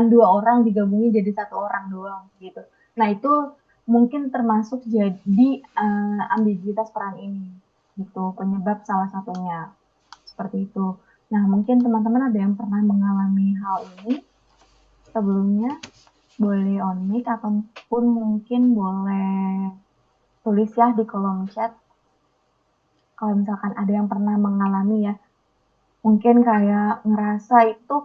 2 orang digabungin jadi 1 orang doang gitu. Nah, itu mungkin termasuk jadi ambiguitas peran ini. Gitu, penyebab salah satunya. Seperti itu. Nah, mungkin teman-teman ada yang pernah mengalami hal ini sebelumnya, boleh on mic ataupun mungkin boleh tulis ya di kolom chat kalau misalkan ada yang pernah mengalami ya. mungkin kayak ngerasa itu,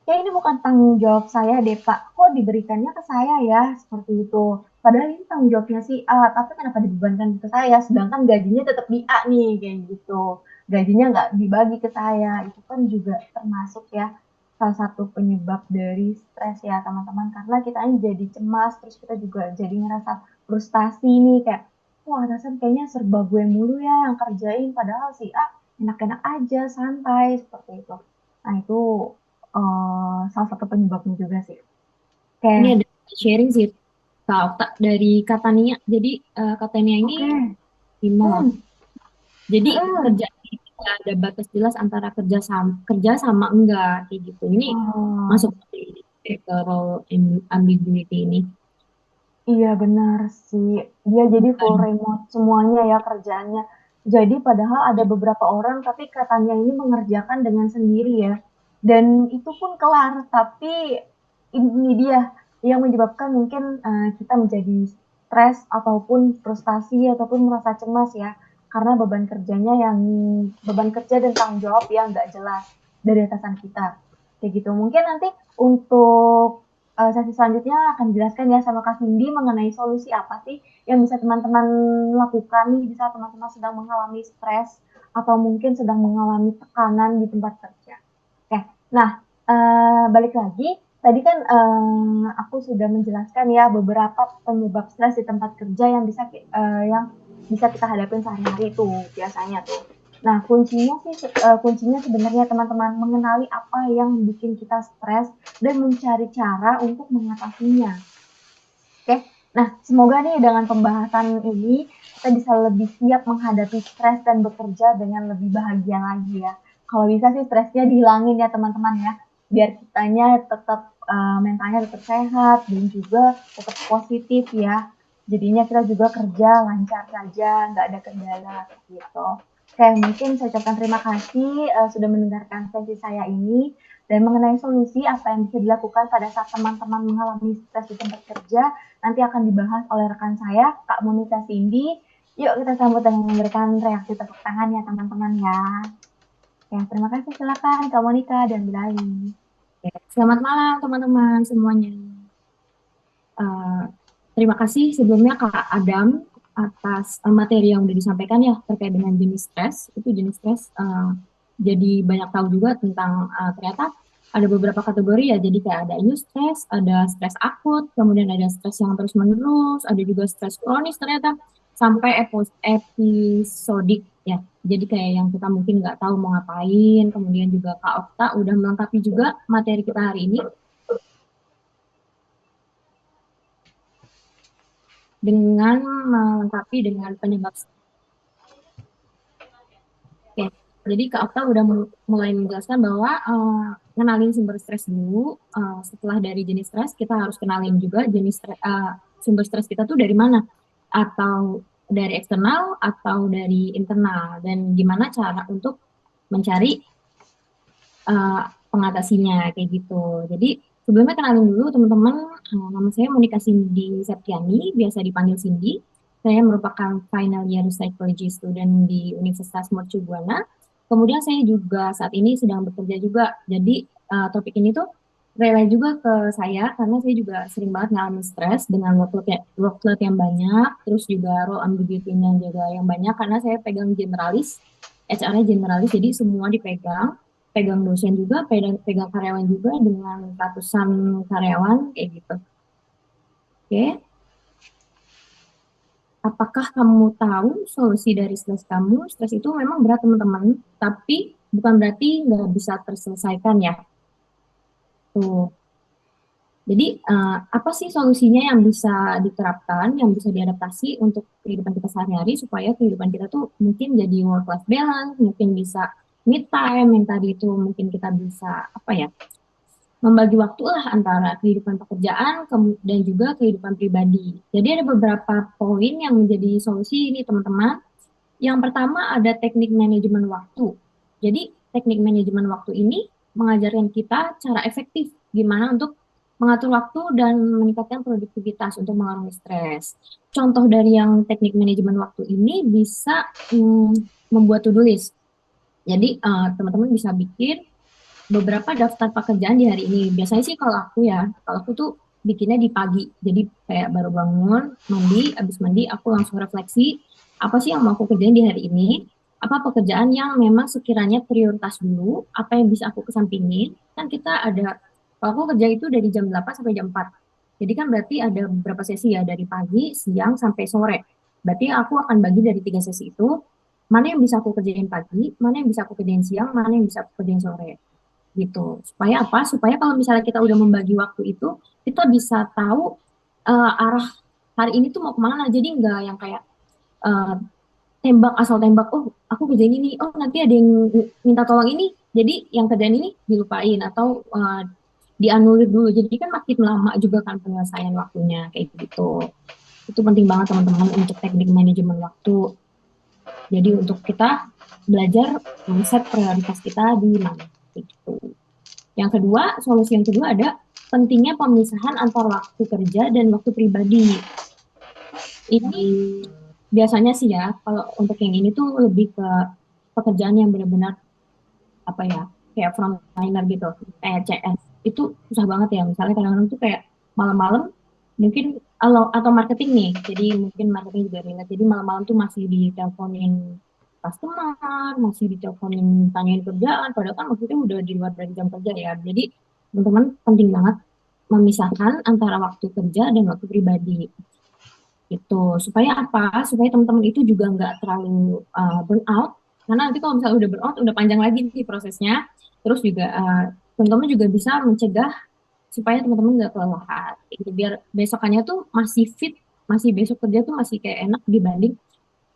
"Ya ini bukan tanggung jawab saya deh Pak, kok diberikannya ke saya ya?" Seperti itu. Padahal ini tanggung jawabnya si A, tapi kenapa dibebankan ke saya, sedangkan gajinya tetap di A nih, kayak gitu. Gajinya nggak dibagi ke saya, itu kan juga termasuk ya salah satu penyebab dari stres ya teman-teman, karena kitanya jadi cemas, terus kita juga jadi ngerasa frustasi nih, kayak, "Wah atasan kayaknya serba gue mulu ya yang kerjain, padahal si A enak-enak aja, santai," seperti itu. Nah itu, salah satu penyebabnya juga sih. Oke. Ini ada sharing sih Kak Okta dari Kak Tania. Jadi Kak Tania ini Oke. di mall. Jadi Mhm. kerjaan ini nggak ada batas jelas antara kerja sama enggak kayak gitu. Ini Oh, masuk ke role ambiguity ini. iya benar sih. Dia jadi full remote semuanya ya kerjaannya. Jadi padahal ada beberapa orang tapi katanya ini mengerjakan dengan sendiri ya. Dan itu pun kelar, tapi ini dia yang menyebabkan mungkin kita menjadi stres ataupun frustasi ataupun merasa cemas ya. Karena beban kerja dan tanggung jawab yang nggak jelas dari atasan kita. Kayak gitu. Mungkin nanti untuk sesi selanjutnya akan dijelaskan ya sama Kak Cindy mengenai solusi apa sih yang bisa teman-teman lakukan nih di saat teman-teman sedang mengalami stres atau mungkin sedang mengalami tekanan di tempat kerja. Oke, nah balik lagi tadi kan aku sudah menjelaskan ya beberapa penyebab stres di tempat kerja yang bisa kita hadapin sehari-hari itu biasanya tuh. Nah, kuncinya sebenarnya teman-teman mengenali apa yang bikin kita stres dan mencari cara untuk mengatasinya. Oke, nah semoga nih dengan pembahasan ini kita bisa lebih siap menghadapi stres dan bekerja dengan lebih bahagia lagi ya. Kalau bisa sih stresnya dihilangin ya teman-teman ya, biar kitanya tetap mentalnya tetap sehat dan juga tetap positif ya. Jadinya kita juga kerja lancar saja, nggak ada kendala gitu. Oke, mungkin saya ucapkan terima kasih sudah mendengarkan sesi saya ini dan mengenai solusi apa yang bisa dilakukan pada saat teman-teman mengalami stres di tempat kerja nanti akan dibahas oleh rekan saya, Kak Monica Cindy. Yuk kita sambut dengan memberikan reaksi tepuk tangan ya teman-teman ya. Ya, terima kasih. Silakan Kak Monica dan Bilali. Selamat malam teman-teman semuanya. Terima kasih sebelumnya Kak Adam atas materi yang udah disampaikan ya terkait dengan jenis stres. Itu jenis stres jadi banyak tahu juga tentang ternyata ada beberapa kategori ya. Jadi kayak ada eustress, ada stres akut, kemudian ada stres yang terus menerus, ada juga stres kronis ternyata sampai episodik ya. Jadi kayak yang kita mungkin nggak tahu mau ngapain. Kemudian juga Kak Okta udah melengkapi juga materi kita hari ini dengan melengkapi dengan penyebab. Oke, jadi Kak Okta udah mulai menjelaskan bahwa kenalin sumber stres dulu. Setelah dari jenis stres, kita harus kenalin juga jenis sumber stres kita tuh dari mana, atau dari eksternal atau dari internal, dan gimana cara untuk mencari pengatasinya kayak gitu. Jadi sebelumnya kenalin dulu teman-teman, nama saya Monica Cindy Septiani, biasa dipanggil Cindy. Saya merupakan final year psychology student di Universitas Mercu Buana. Kemudian saya juga saat ini sedang bekerja juga. Jadi topik ini tuh relate juga ke saya karena saya juga sering banget ngalamin stres dengan workload yang banyak, terus juga role ambiguity-nya juga yang banyak karena saya pegang generalis, HR-nya generalis, jadi semua dipegang. Pegang dosen juga, pegang karyawan juga dengan ratusan karyawan kayak gitu. Oke. Apakah kamu tahu solusi dari stres kamu? Stres itu memang berat teman-teman, tapi bukan berarti nggak bisa terselesaikan ya. Tuh. Jadi apa sih solusinya yang bisa diterapkan, yang bisa diadaptasi untuk kehidupan kita sehari-hari supaya kehidupan kita tuh mungkin jadi work-life balance, mungkin bisa me time yang tadi itu mungkin kita bisa apa ya, membagi waktu lah antara kehidupan pekerjaan dan juga kehidupan pribadi. Jadi ada beberapa poin yang menjadi solusi ini teman-teman. Yang pertama ada teknik manajemen waktu. Jadi teknik manajemen waktu ini mengajarkan kita cara efektif gimana untuk mengatur waktu dan meningkatkan produktivitas untuk mengurangi stres. Contoh dari yang teknik manajemen waktu ini bisa membuat to-do list. Jadi teman-teman bisa bikin beberapa daftar pekerjaan di hari ini. Biasanya sih kalau aku tuh bikinnya di pagi. Jadi kayak baru bangun, mandi, habis mandi aku langsung refleksi, apa sih yang mau aku kerjain di hari ini? Apa pekerjaan yang memang sekiranya prioritas dulu, apa yang bisa aku kesampingin? Kan kalau aku kerja itu dari jam 8 sampai jam 4. Jadi kan berarti ada beberapa sesi ya, dari pagi, siang, sampai sore. Berarti aku akan bagi dari 3 sesi itu, mana yang bisa aku kerjain pagi, mana yang bisa aku kerjain siang, mana yang bisa aku kerjain sore gitu. Supaya apa? Supaya kalau misalnya kita udah membagi waktu itu, kita bisa tahu arah hari ini tuh mau kemana. Jadi nggak yang kayak eh, tembak asal tembak. Oh, aku kerjain ini. Oh, nanti ada yang minta tolong ini. Jadi yang kerjaan ini dilupain atau dianulir dulu. Jadi kan makin lama juga kan penyelesaian waktunya kayak gitu. Itu penting banget teman-teman untuk teknik manajemen waktu. Jadi untuk kita belajar set prioritas kita di mana gitu. Yang kedua, solusi yang kedua ada pentingnya pemisahan antara waktu kerja dan waktu pribadi. Ini biasanya sih ya, kalau untuk yang ini tuh lebih ke pekerjaan yang benar-benar apa ya, kayak frontliner gitu, kayak CS. Itu susah banget ya, misalnya kadang-kadang tuh kayak malam-malam mungkin atau marketing nih, jadi mungkin marketing juga relate. Jadi malam-malam tuh masih diteleponin customer, masih diteleponin tanyain kerjaan, padahal kan maksudnya udah di luar dari jam kerja ya. Jadi teman-teman penting banget memisahkan antara waktu kerja dan waktu pribadi gitu. Supaya apa? Supaya teman-teman itu juga nggak terlalu burn out. Karena nanti kalau misalnya udah burn out, udah panjang lagi nih prosesnya. Terus juga teman-teman juga bisa mencegah supaya teman-teman nggak kelelahan. Gitu. Biar besokannya tuh masih fit, masih besok kerja tuh masih kayak enak dibanding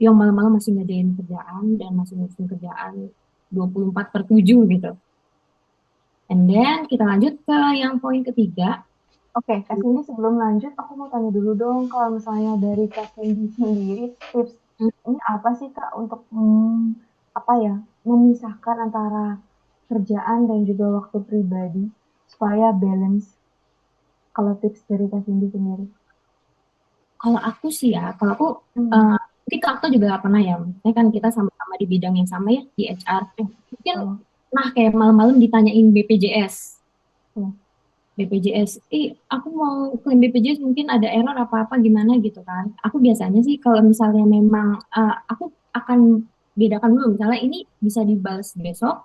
yang malam-malam masih ngerjain kerjaan dan masih ngurusin kerjaan 24/7 gitu. And then kita lanjut ke yang poin ketiga. Oke, Kak Cindy sebelum lanjut, aku mau tanya dulu dong, kalau misalnya dari Kak Cindy sendiri, tips ini apa sih Kak untuk apa ya, memisahkan antara kerjaan dan juga waktu pribadi supaya balance? Kalau tips dari Kak Cindy sendiri. Kalau aku sih ya, kalau aku mungkin kakak juga pernah ya, maksudnya kan kita sama-sama di bidang yang sama ya, di HR. Mungkin pernah kayak malam-malam ditanyain BPJS. BPJS, aku mau klaim BPJS mungkin ada error apa-apa gimana gitu kan. Aku biasanya sih kalau misalnya memang aku akan bedakan dulu, misalnya ini bisa dibalas besok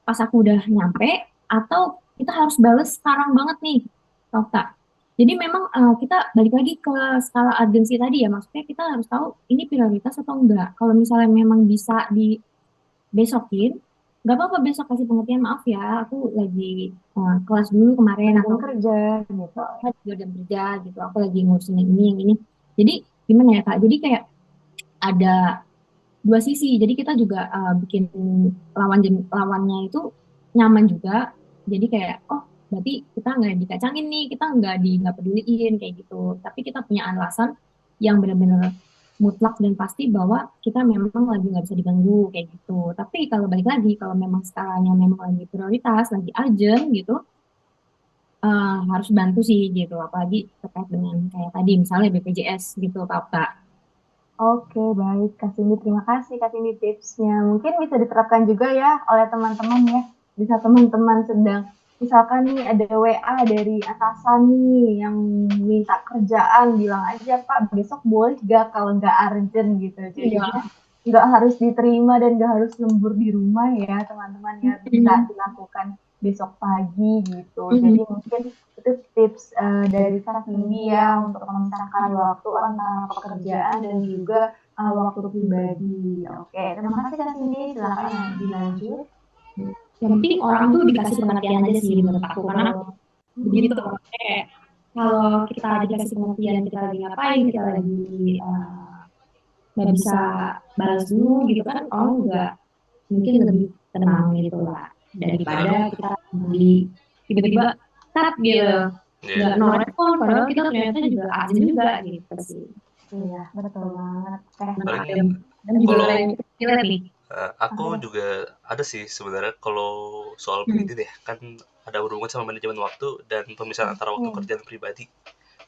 pas aku udah nyampe, atau kita harus balas sekarang banget nih, tau tak? Jadi memang kita balik lagi ke skala urgensi tadi ya, maksudnya kita harus tahu ini prioritas atau enggak. Kalau misalnya memang bisa dibesokin, nggak apa-apa besok kasih pengertian, maaf ya, aku lagi kelas dulu kemarin atau kerja gitu. jam kerja gitu, aku lagi ngurusin yang ini. Jadi gimana ya Kak? Jadi kayak ada dua sisi. Jadi kita juga bikin lawannya itu nyaman juga. Jadi kayak oh berarti kita nggak dikacangin nih, kita nggak peduliin kayak gitu. Tapi kita punya alasan yang benar-benar mutlak dan pasti bahwa kita memang lagi nggak bisa diganggu kayak gitu. Tapi kalau balik lagi, kalau memang skalanya memang lagi prioritas, lagi urgent gitu, harus bantu sih gitu. Apalagi terkait dengan kayak tadi misalnya BPJS gitu, Kak. Oke, baik Kak Cindy. Terima kasih Kak Cindy tipsnya. Mungkin bisa diterapkan juga ya oleh teman-teman ya. Bisa teman-teman sedang, misalkan nih ada WA dari atasan nih yang minta kerjaan, bilang aja Pak besok boleh gak kalau nggak urgent gitu. Jadinya nggak harus diterima dan nggak harus lembur di rumah ya teman-teman ya. Bisa dilakukan besok pagi gitu. Jadi mungkin itu tips dari Kak Cindy ya untuk memisahkan waktu antara pekerjaan dan juga waktu pribadi. Oke, terima kasih Kak Cindy. Silakan dilanjut. Yang penting orang tuh dikasih pengertian aja sih menurut aku, karena begitu kayak kalau kita dikasih pengertian kita lagi ngapain, kita lagi nggak bisa balas dulu gitu kan, orang juga mungkin lebih tenang gitu lah daripada kita di tiba-tiba cut gitu, nggak no respon padahal kita ternyata juga urgent juga gitu sih. Iya, betul banget. Paling Dan juga lain kita nih. Aku juga ada sih sebenarnya kalau soal begini deh, kan ada berhubungan sama manajemen waktu dan pemisahan antara waktu kerja dan pribadi.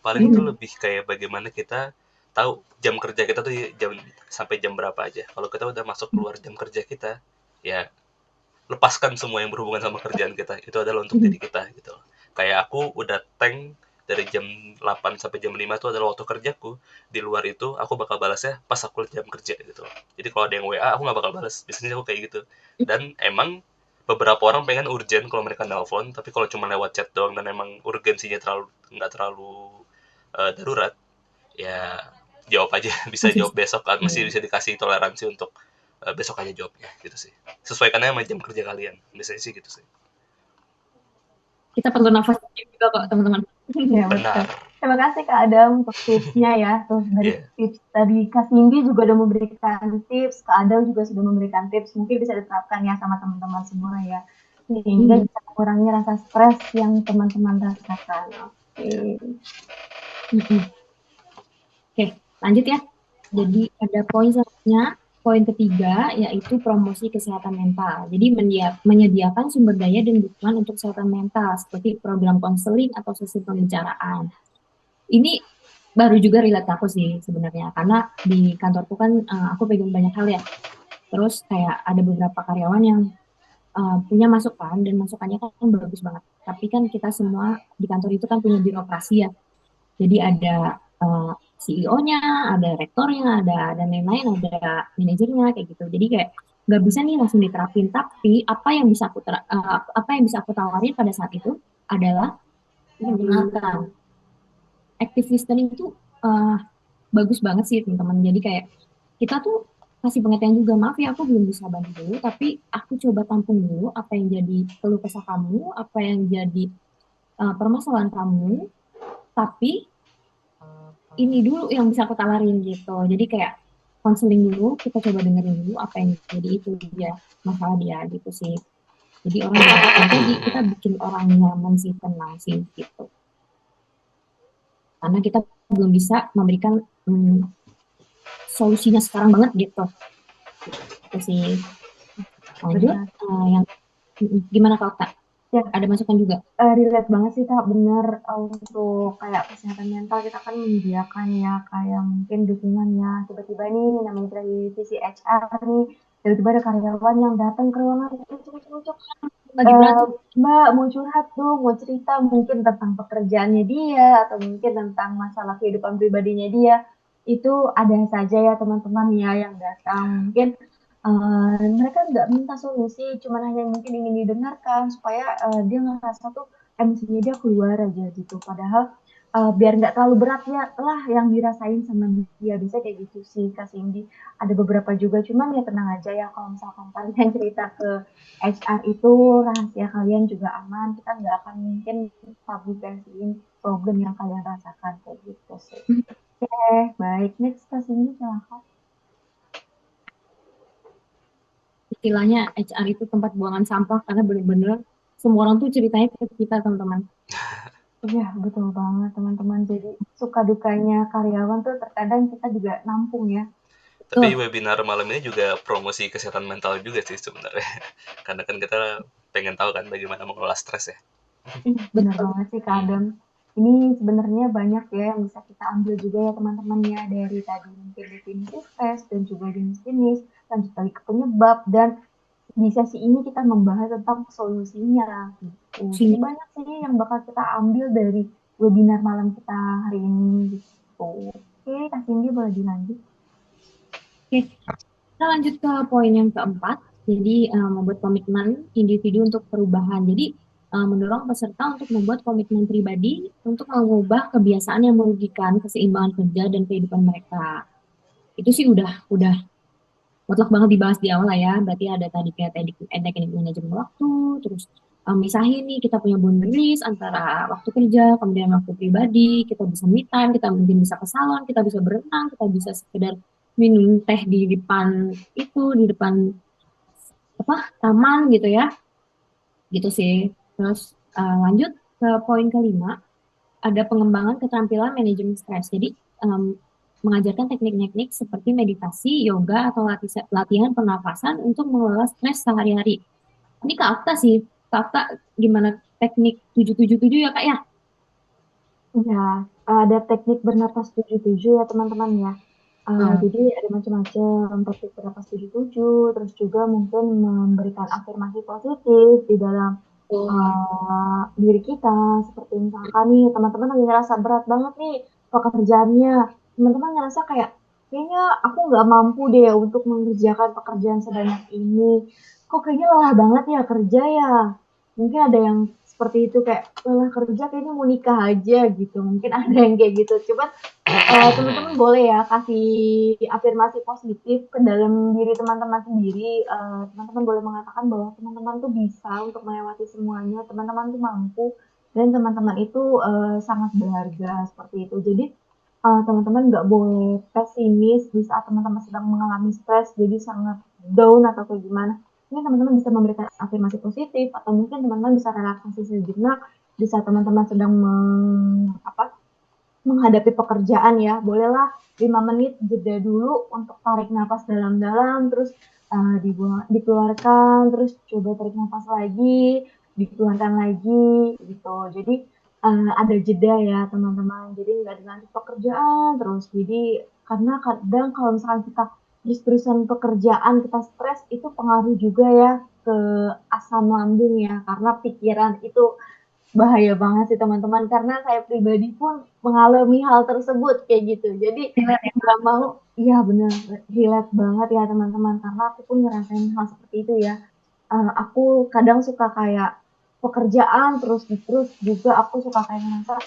Paling itu lebih kayak bagaimana kita tahu jam kerja kita tuh jam sampai jam berapa aja. Kalau kita udah masuk keluar jam kerja kita, ya lepaskan semua yang berhubungan sama kerjaan kita. Itu adalah untuk diri kita gitu loh. Kayak aku udah tank dari jam 8 sampai jam 5 itu adalah waktu kerjaku. Di luar itu aku bakal balasnya pas aku jam kerja gitu loh. Jadi kalau ada yang WA aku nggak bakal balas. Biasanya aku kayak gitu. Dan emang beberapa orang pengen urgent kalau mereka nelpon, tapi kalau cuma lewat chat doang dan emang urgensinya nggak terlalu darurat, ya jawab aja. Bisa Masih jawab besok kan, masih iya. bisa dikasih toleransi untuk besok aja jawabnya gitu sih. Sesuaikan aja sama jam kerja kalian. Biasanya sih gitu sih. Kita perlu nafas dikit juga kok, teman-teman. Ya, betul. Benar. Terima kasih Kak Adam untuk tipsnya ya. Terus dari Iya. tips tadi Kak Cindy juga udah memberikan tips, Kak Adam juga sudah memberikan tips. Mungkin bisa diterapkan ya sama teman-teman semua ya. Sehingga bisa mengurangi rasa stres yang teman-teman rasakan. Oke. Oke, lanjut ya. Jadi ada poin selanjutnya, poin ketiga yaitu promosi kesehatan mental. Jadi menyediakan sumber daya dan dukungan untuk kesehatan mental seperti program konseling atau sesi pembicaraan. Ini baru juga relate aku sih sebenarnya karena di kantorku kan aku pegang banyak hal ya. Terus kayak ada beberapa karyawan yang punya masukan dan masukannya kan bagus banget. Tapi kan kita semua di kantor itu kan punya birokrasi ya. Jadi ada CEO-nya, ada rektornya, ada dan lain-lain, ada manajernya kayak gitu. Jadi kayak nggak bisa nih langsung diterapin. Tapi apa yang bisa aku tawarin pada saat itu adalah mengenalkan active listening itu bagus banget sih teman-teman. Jadi kayak kita tuh kasih pengertian juga, maaf ya aku belum bisa bantu dulu, tapi aku coba tampung dulu apa yang jadi keluh kesah kamu, apa yang jadi permasalahan kamu, tapi ini dulu yang bisa aku tawarin gitu. Jadi kayak konseling dulu, kita coba dengerin dulu apa yang jadi itu dia masalah dia gitu sih. Jadi orang yang tadi kita bikin orang nyaman sih, tenang sih gitu. Karena kita belum bisa memberikan solusinya sekarang banget gitu. Itu sih. Lanjut, yang gimana Kak Okta? Ya, Ada masukan juga? relate banget sih Kak, bener untuk kayak kesehatan mental kita kan menyediakan ya kayak mungkin dukungannya. Tiba-tiba nih namanya dari sisi HR nih, tiba-tiba ada karyawan yang datang ke ruangan ucuk-ucuk, Lagi berantem. Mbak mau curhat dong, mau cerita mungkin tentang pekerjaannya dia atau mungkin tentang masalah kehidupan pribadinya dia. Itu ada saja ya teman-teman ya yang datang. Mungkin mereka nggak minta solusi, cuman hanya mungkin ingin didengarkan supaya dia ngerasa tuh emosinya dia keluar aja gitu. Padahal biar nggak terlalu berat ya lah yang dirasain sama dia. Bisa kayak gitu sih Kak Cindy. Ada beberapa juga, cuman ya tenang aja ya kalau misalkan kalian cerita ke HR itu rahasia kalian juga aman. Kita nggak akan mungkin publikasiin problem yang kalian rasakan kayak gitu sih. Oke, baik. Next Kak Cindy silahkan. Istilahnya HR itu tempat buangan sampah karena bener-bener semua orang tuh ceritanya ke kita teman-teman. Iya, betul banget teman-teman. Jadi suka dukanya karyawan tuh terkadang kita juga nampung ya. Tapi webinar malam ini juga promosi kesehatan mental juga sih sebenarnya. Karena kan kita pengen tahu kan bagaimana mengelola stres ya. Benar banget sih Kak Adam. Ini sebenarnya banyak ya yang bisa kita ambil juga ya teman-teman ya dari tadi mungkin definisi stres dan juga jenis-jenis, lanjut lagi ke penyebab dan di sesi ini kita membahas tentang solusinya. Gitu. Jadi banyak sih yang bakal kita ambil dari webinar malam kita hari ini. Gitu. Oke, Kak Cindy boleh dilanjut. Oke, kita lanjut ke poin yang keempat. Jadi membuat komitmen individu untuk perubahan. Jadi mendorong peserta untuk membuat komitmen pribadi untuk mengubah kebiasaan yang merugikan keseimbangan kerja dan kehidupan mereka. Itu sih udah mutlak banget dibahas di awal lah ya. Berarti ada tadi kayak teknik manajemen waktu, terus misahin nih kita punya boundaries antara waktu kerja, kemudian waktu pribadi, kita bisa me time, kita mungkin bisa ke salon, kita bisa berenang, kita bisa sekedar minum teh di depan di depan taman gitu ya. Gitu sih. Terus lanjut ke poin kelima, ada pengembangan keterampilan manajemen stres. Jadi mengajarkan teknik-teknik seperti meditasi, yoga, atau latihan pernafasan untuk mengelola stres sehari-hari. Ini Kak Akta sih. Kak Akta gimana teknik 777 ya Kak ya? Ya, ada teknik bernapas 77 ya teman-teman ya. Jadi ada macam-macam, topik berapa 77, terus juga mungkin memberikan afirmasi positif di dalam diri kita. Seperti misalkan nih, teman-teman lagi ngerasa berat banget nih pekerjaannya. Teman-teman ngerasa kayak, kayaknya aku nggak mampu deh untuk mengerjakan pekerjaan sebanyak ini. Kok kayaknya lelah banget ya kerja ya. Mungkin ada yang seperti itu kayak lelah kerja kayaknya mau nikah aja gitu. Mungkin ada yang kayak gitu. Cuman teman-teman boleh ya kasih afirmasi positif ke dalam diri teman-teman sendiri. Teman-teman boleh mengatakan bahwa teman-teman tuh bisa untuk melewati semuanya, teman-teman tuh mampu, dan teman-teman itu sangat berharga seperti itu. Jadi teman-teman nggak boleh pesimis di saat teman-teman sedang mengalami stres, jadi sangat down atau kayak gimana. Ini teman-teman bisa memberikan afirmasi positif, atau mungkin teman-teman bisa relaksasi sejenak di saat teman-teman sedang menghadapi pekerjaan ya, bolehlah 5 menit jeda dulu untuk tarik nafas dalam-dalam, terus dikeluarkan, terus coba tarik nafas lagi, dikeluarkan lagi gitu. Jadi ada jeda ya teman-teman. Jadi nggak dilanjut pekerjaan terus. Jadi karena kadang kalau misalkan kita terus-terusan pekerjaan kita stres itu pengaruh juga ya ke asam lambung ya, karena pikiran itu bahaya banget sih teman-teman, karena saya pribadi pun mengalami hal tersebut kayak gitu. Jadi nggak mau, iya bener, relate banget ya teman-teman, karena aku pun ngerasain hal seperti itu ya. Aku kadang suka kayak pekerjaan terus juga aku suka kayak ngerasa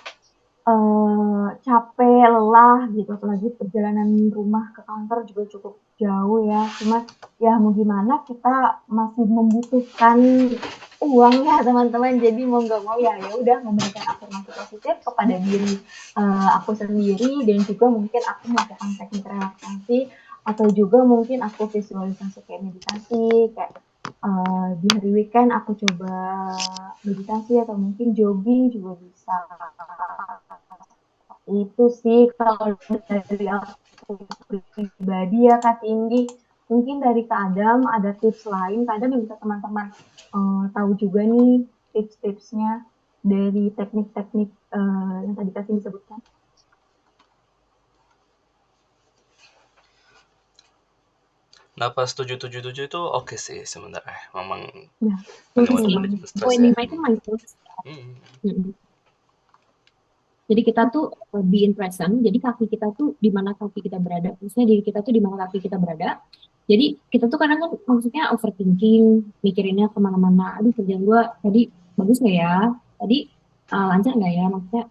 capek, lelah gitu, apalagi perjalanan rumah ke kantor juga cukup jauh ya. Cuma ya mau gimana kita masih membutuhkan uang ya teman-teman. Jadi mau nggak mau ya udah memberikan afirmasi positif kepada diri aku sendiri, dan juga mungkin aku melakukan teknik relaksasi, atau juga mungkin aku visualisasi kayak meditasi, kayak di hari weekend aku coba meditasi atau mungkin jogging juga bisa. Itu sih kalau dari aku pribadi ya Kak Cindy. Mungkin dari Kak Adam ada tips lain, Kak Adam yang bisa teman-teman tahu juga nih tips-tipsnya dari teknik-teknik yang tadi Kak Cindy sebutkan. Napas 777 itu oke sih sebenarnya. Memang Ya, bagaimana betul manajemen banget. stres Poin ya. 5 itu mindfulness. Hmm. Jadi kita tuh be in present. Jadi kaki kita tuh di mana kaki kita berada. Maksudnya diri kita tuh di mana kaki kita berada. Jadi kita tuh kadang kan maksudnya overthinking, mikirinnya kemana-mana. Aduh kerjaan gue tadi bagus nggak ya? Tadi lancar nggak ya? Maksudnya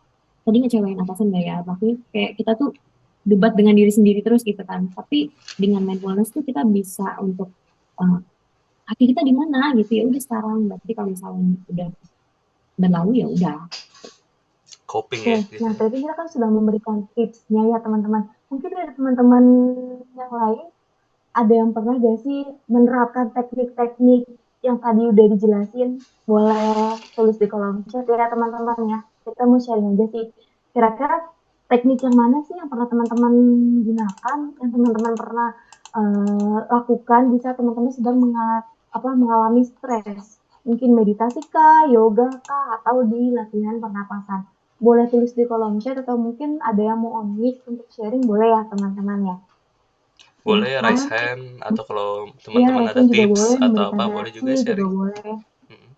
tadi ngecewain atasan nggak ya? Maksudnya kayak kita tuh debat dengan diri sendiri terus gitu kan. Tapi dengan mindfulness tuh kita bisa untuk kaki kita di mana gitu ya. Udah sekarang. Berarti kalau misalnya udah berlalu ya udah. Coping Oke, ya nah gitu. tadi kita kan sudah memberikan tipsnya ya teman-teman. Mungkin dari teman-teman yang lain ada yang pernah gak sih menerapkan teknik-teknik yang tadi udah dijelasin? Boleh tulis di kolom chat ya teman-teman ya. Kita mau sharing aja sih. Kira-kira teknik yang mana sih yang pernah teman-teman gunakan, yang teman-teman pernah lakukan bisa teman-teman sedang mengalami stres? Mungkin meditasi kah, yoga kah, atau di latihan pernapasan? Boleh tulis di kolom chat, atau mungkin ada yang mau on mic untuk sharing, boleh ya teman-teman ya. Boleh raise Silahkan. hand atau kalau Iya, teman-teman ada Raisen juga tips boleh, atau memberikan apa boleh reaksi juga juga sharing. boleh. Mm.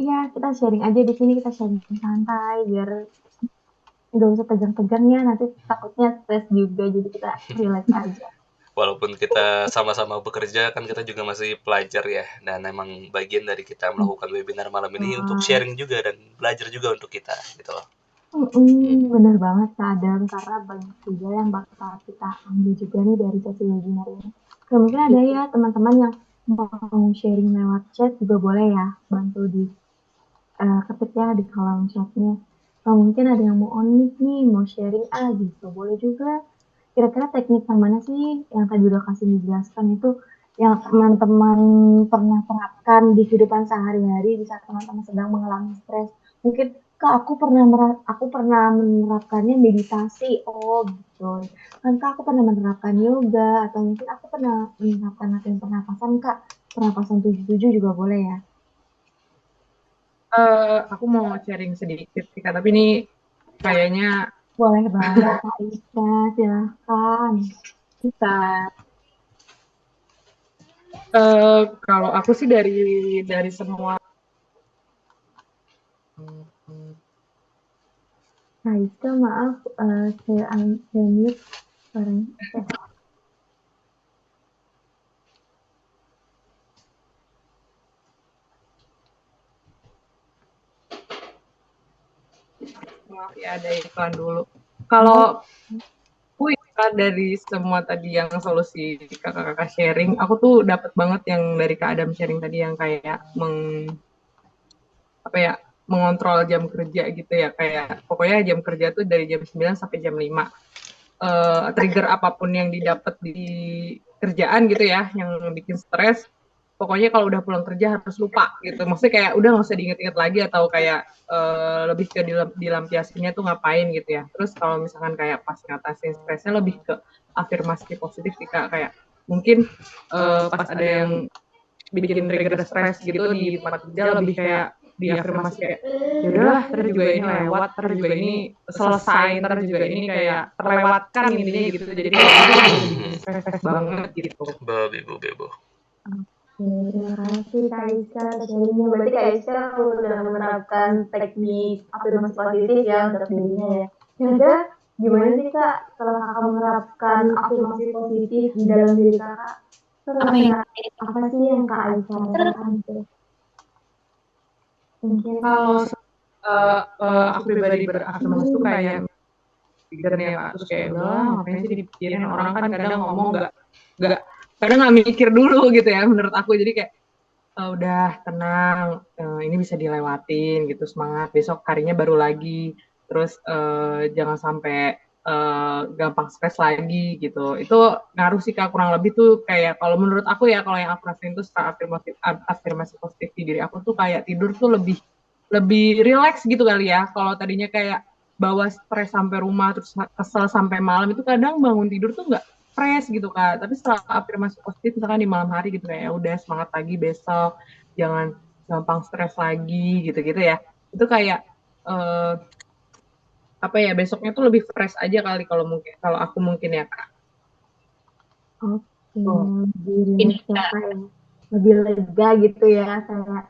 Iya, kita sharing aja di sini, kita sharing santai, biar nggak usah tegang-tegang ya, nanti takutnya stres juga, jadi kita relax aja. Walaupun kita sama-sama bekerja kan kita juga masih pelajar ya, dan emang bagian dari kita melakukan webinar malam ini untuk sharing juga dan belajar juga untuk kita gitu loh. Bener banget Adam, karena banyak juga yang bakal kita ambil juga nih dari sesi webinar ini. Oke, mungkin ada ya teman-teman yang mau sharing lewat chat juga boleh ya, bantu di ketik ya di kolom chatnya. Atau mungkin ada yang mau on mic nih, mau sharing gitu, boleh juga. Kira-kira teknik yang mana sih yang tadi udah kasih dijelaskan itu yang teman-teman pernah terapkan di kehidupan sehari-hari di saat teman-teman sedang mengalami stres? Mungkin Kak, aku pernah menerapkannya meditasi. Oh, gitu. Kan Kak, aku pernah menerapkan yoga, atau mungkin aku pernah menerapkan latihan pernapasan, Kak. Pernapasan 77 juga boleh ya. Aku mau sharing sedikit sih Kak, tapi ini kayaknya Boleh banget Kak Ika, silahkan. Kita Kalau aku sih dari semua Raisa, maaf, saya mute suaranya. Oke. maaf ya ada iklan dulu. Kalau aku ya dari semua tadi yang solusi kakak-kakak sharing, aku tuh dapat banget yang dari Kak Adam sharing tadi yang kayak apa ya mengontrol jam kerja gitu ya, kayak pokoknya jam kerja tuh dari jam 9 sampai jam 5. Trigger apapun yang didapat di kerjaan gitu ya yang bikin stres, pokoknya kalau udah pulang kerja harus lupa gitu, maksudnya kayak udah nggak usah diinget-inget lagi, atau kayak lebih ke dilampiasinnya tuh ngapain gitu ya. Terus kalau misalkan kayak pas ngatasin stresnya lebih ke afirmasi positif sih Kak, kayak mungkin pas ada yang bikin trigger stres gitu di tempat kerja, lebih kayak diafirmasi kayak ya udahlah, ntar juga ini lewat, ntar juga ini selesai, ntar juga ini kayak terlewatkan intinya gitu. Jadi kayak itu bisa bikin stres banget gitu. Bebo. Terima kasih Kak Iska atas sharingnya. Berarti Kak Iska udah menerapkan teknik afirmasi positif ya untuk dirinya ya. Kira-kira gimana sih Kak setelah Kakak menerapkan afirmasi positif di dalam diri Kakak? apa yang Apa sih yang Kak Iska rasakan gitu? Mungkin Kalau aku pribadi berafirmasi tuh kayak triggernya Kak, terus kayak udahlah ngapain sih dipikirin, orang kan kadang ngomong nggak kadang nggak mikir dulu gitu ya menurut aku. Jadi kayak udah tenang, ini bisa dilewatin gitu, semangat, besok harinya baru lagi. Terus jangan sampai gampang stres lagi gitu. Itu ngaruh sih Kak, kurang lebih tuh kayak kalau menurut aku ya, kalau yang aku rasain tuh setelah afirmasi positif di diri aku tuh kayak tidur tuh lebih lebih rileks gitu kali ya. Kalau tadinya kayak bawa stres sampai rumah terus kesel sampai malam, itu kadang bangun tidur tuh nggak fresh gitu Kak. Tapi setelah afirmasi positif misalkan di malam hari gitu, kayak udah semangat lagi besok, jangan gampang stres lagi gitu-gitu ya. Itu kayak apa ya, besoknya tuh lebih fresh aja kali kalau mungkin, kalau aku mungkin ya Kak. oke, Oh, lebih rileks ya Kak ya. Lebih lega gitu ya, kayak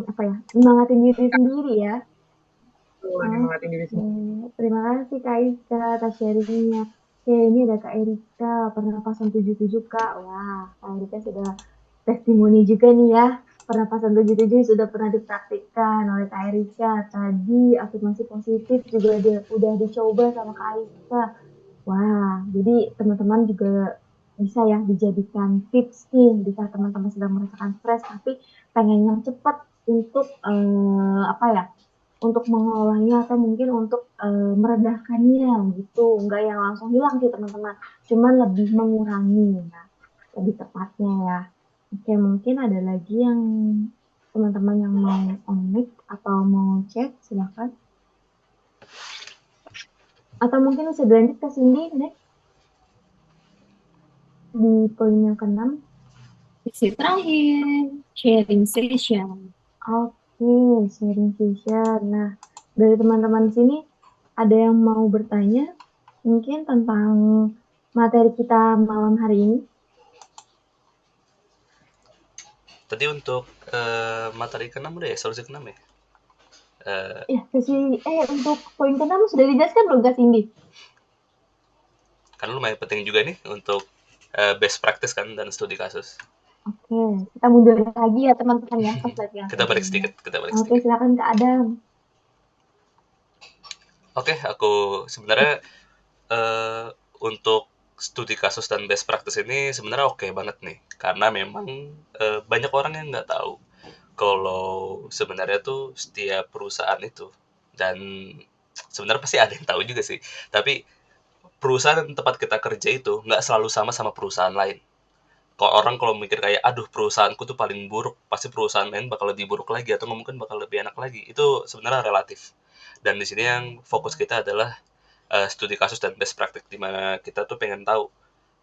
apa ya, nyemangatin diri sendiri ya. tuh nyemangatin diri Oke, sendiri. terima kasih Kak Ika atas sharingnya. Oke, ini ada Kak Erika, pernapasan 77 Kak. Wah, Kak Erika sudah testimoni juga nih ya. Pernapasan 77 sudah pernah dipraktikkan oleh Kak Erika. Tadi afirmasi positif juga udah dicoba sama Kak Erika. Wah, jadi teman-teman juga bisa ya dijadikan tips nih bisa teman-teman sedang merasakan stres tapi pengen yang cepat untuk apa ya, untuk mengelolanya atau mungkin untuk meredahkannya gitu, nggak yang langsung hilang sih teman-teman, cuman lebih mengurangi ya, lebih tepatnya ya. Oke, mungkin ada lagi yang teman-teman yang mau on mic atau mau chat, silakan. Atau mungkin bisa dilanjut ke Cindy deh di poin yang ke-6. sesi terakhir, sharing session. Oke, sharing session. Nah, dari teman-teman sini ada yang mau bertanya mungkin tentang materi kita malam hari ini? Tadi untuk materi ke-6 udah ya, solusi ke-6 ya? Ya, untuk poin ke-6 sudah dijelaskan belum Kak Cindy? Karena lumayan penting juga nih untuk best practice kan dan studi kasus. Oke, kita mundur lagi ya teman-teman ya ke slide yang Kita balik sebelumnya. sedikit. Oke, silakan Kak Adam. Oke, aku sebenarnya untuk studi kasus dan best practice ini sebenarnya oke banget nih, karena memang banyak orang yang nggak tahu kalau sebenarnya tuh setiap perusahaan itu, dan sebenarnya pasti ada yang tahu juga sih, tapi perusahaan tempat kita kerja itu nggak selalu sama perusahaan lain. Kalau orang kalau mikir kayak aduh perusahaanku tuh paling buruk, pasti perusahaan lain bakal lebih buruk lagi atau mungkin bakal lebih enak lagi, itu sebenarnya relatif. Dan di sini yang fokus kita adalah studi kasus dan best practice, di mana kita tuh pengen tahu.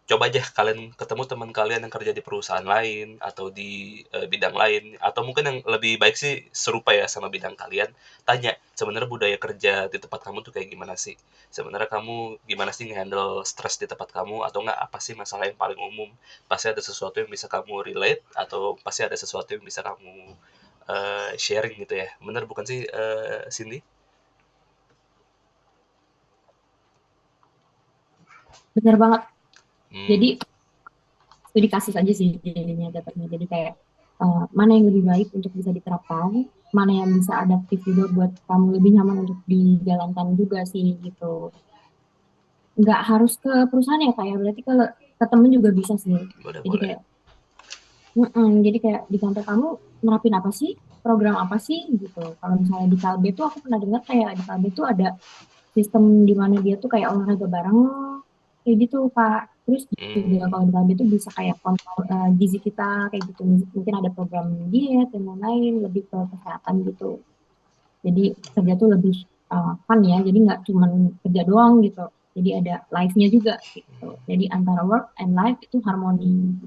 Coba aja kalian ketemu teman kalian yang kerja di perusahaan lain atau di bidang lain, atau mungkin yang lebih baik sih serupa ya sama bidang kalian, tanya sebenarnya budaya kerja di tempat kamu tuh kayak gimana sih? Sebenarnya kamu gimana sih nge-handle stres di tempat kamu, atau enggak apa sih masalah yang paling umum? Pasti ada sesuatu yang bisa kamu relate, atau pasti ada sesuatu yang bisa kamu sharing gitu ya. Bener bukan sih, Cindy? Bener banget. Jadi Hmm, studi kasus aja sih jadinya dapatnya. Jadi kayak mana yang lebih baik untuk bisa diterapkan, mana yang bisa adaptif juga buat kamu lebih nyaman untuk dijalankan juga sih gitu. Nggak harus ke perusahaan ya kayak berarti kalau ke temen juga bisa sih. boleh Jadi boleh. kayak jadi kayak di kantor kamu nerapin apa sih? Program apa sih gitu. Kalau misalnya di Kalbe tuh aku pernah dengar kayak di Kalbe tuh ada sistem di mana dia tuh kayak olahraga bareng kayak gitu Kak. Terus juga Hmm, kalau di Kalbe tuh bisa kayak kontrol gizi kita kayak gitu. Mungkin ada program diet dan lain-lain lebih ke kesehatan gitu. Jadi kerja tuh lebih fun ya. Jadi nggak cuma kerja doang gitu. Jadi ada life-nya juga gitu. Jadi antara work and life itu harmoni.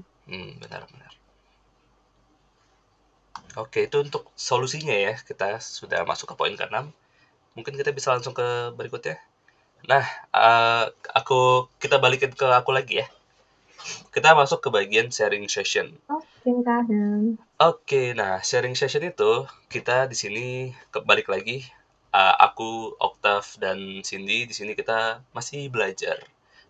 benar-benar. Oke, itu untuk solusinya ya. Kita sudah masuk ke poin ke-6. Mungkin kita bisa langsung ke berikutnya. Nah, eh, kita balikin ke aku lagi ya. Kita masuk ke bagian sharing session. Oke, Kak Adam. Oke, nah sharing session itu kita di sini balik lagi. Aku, Octav, dan Cindy di sini kita masih belajar.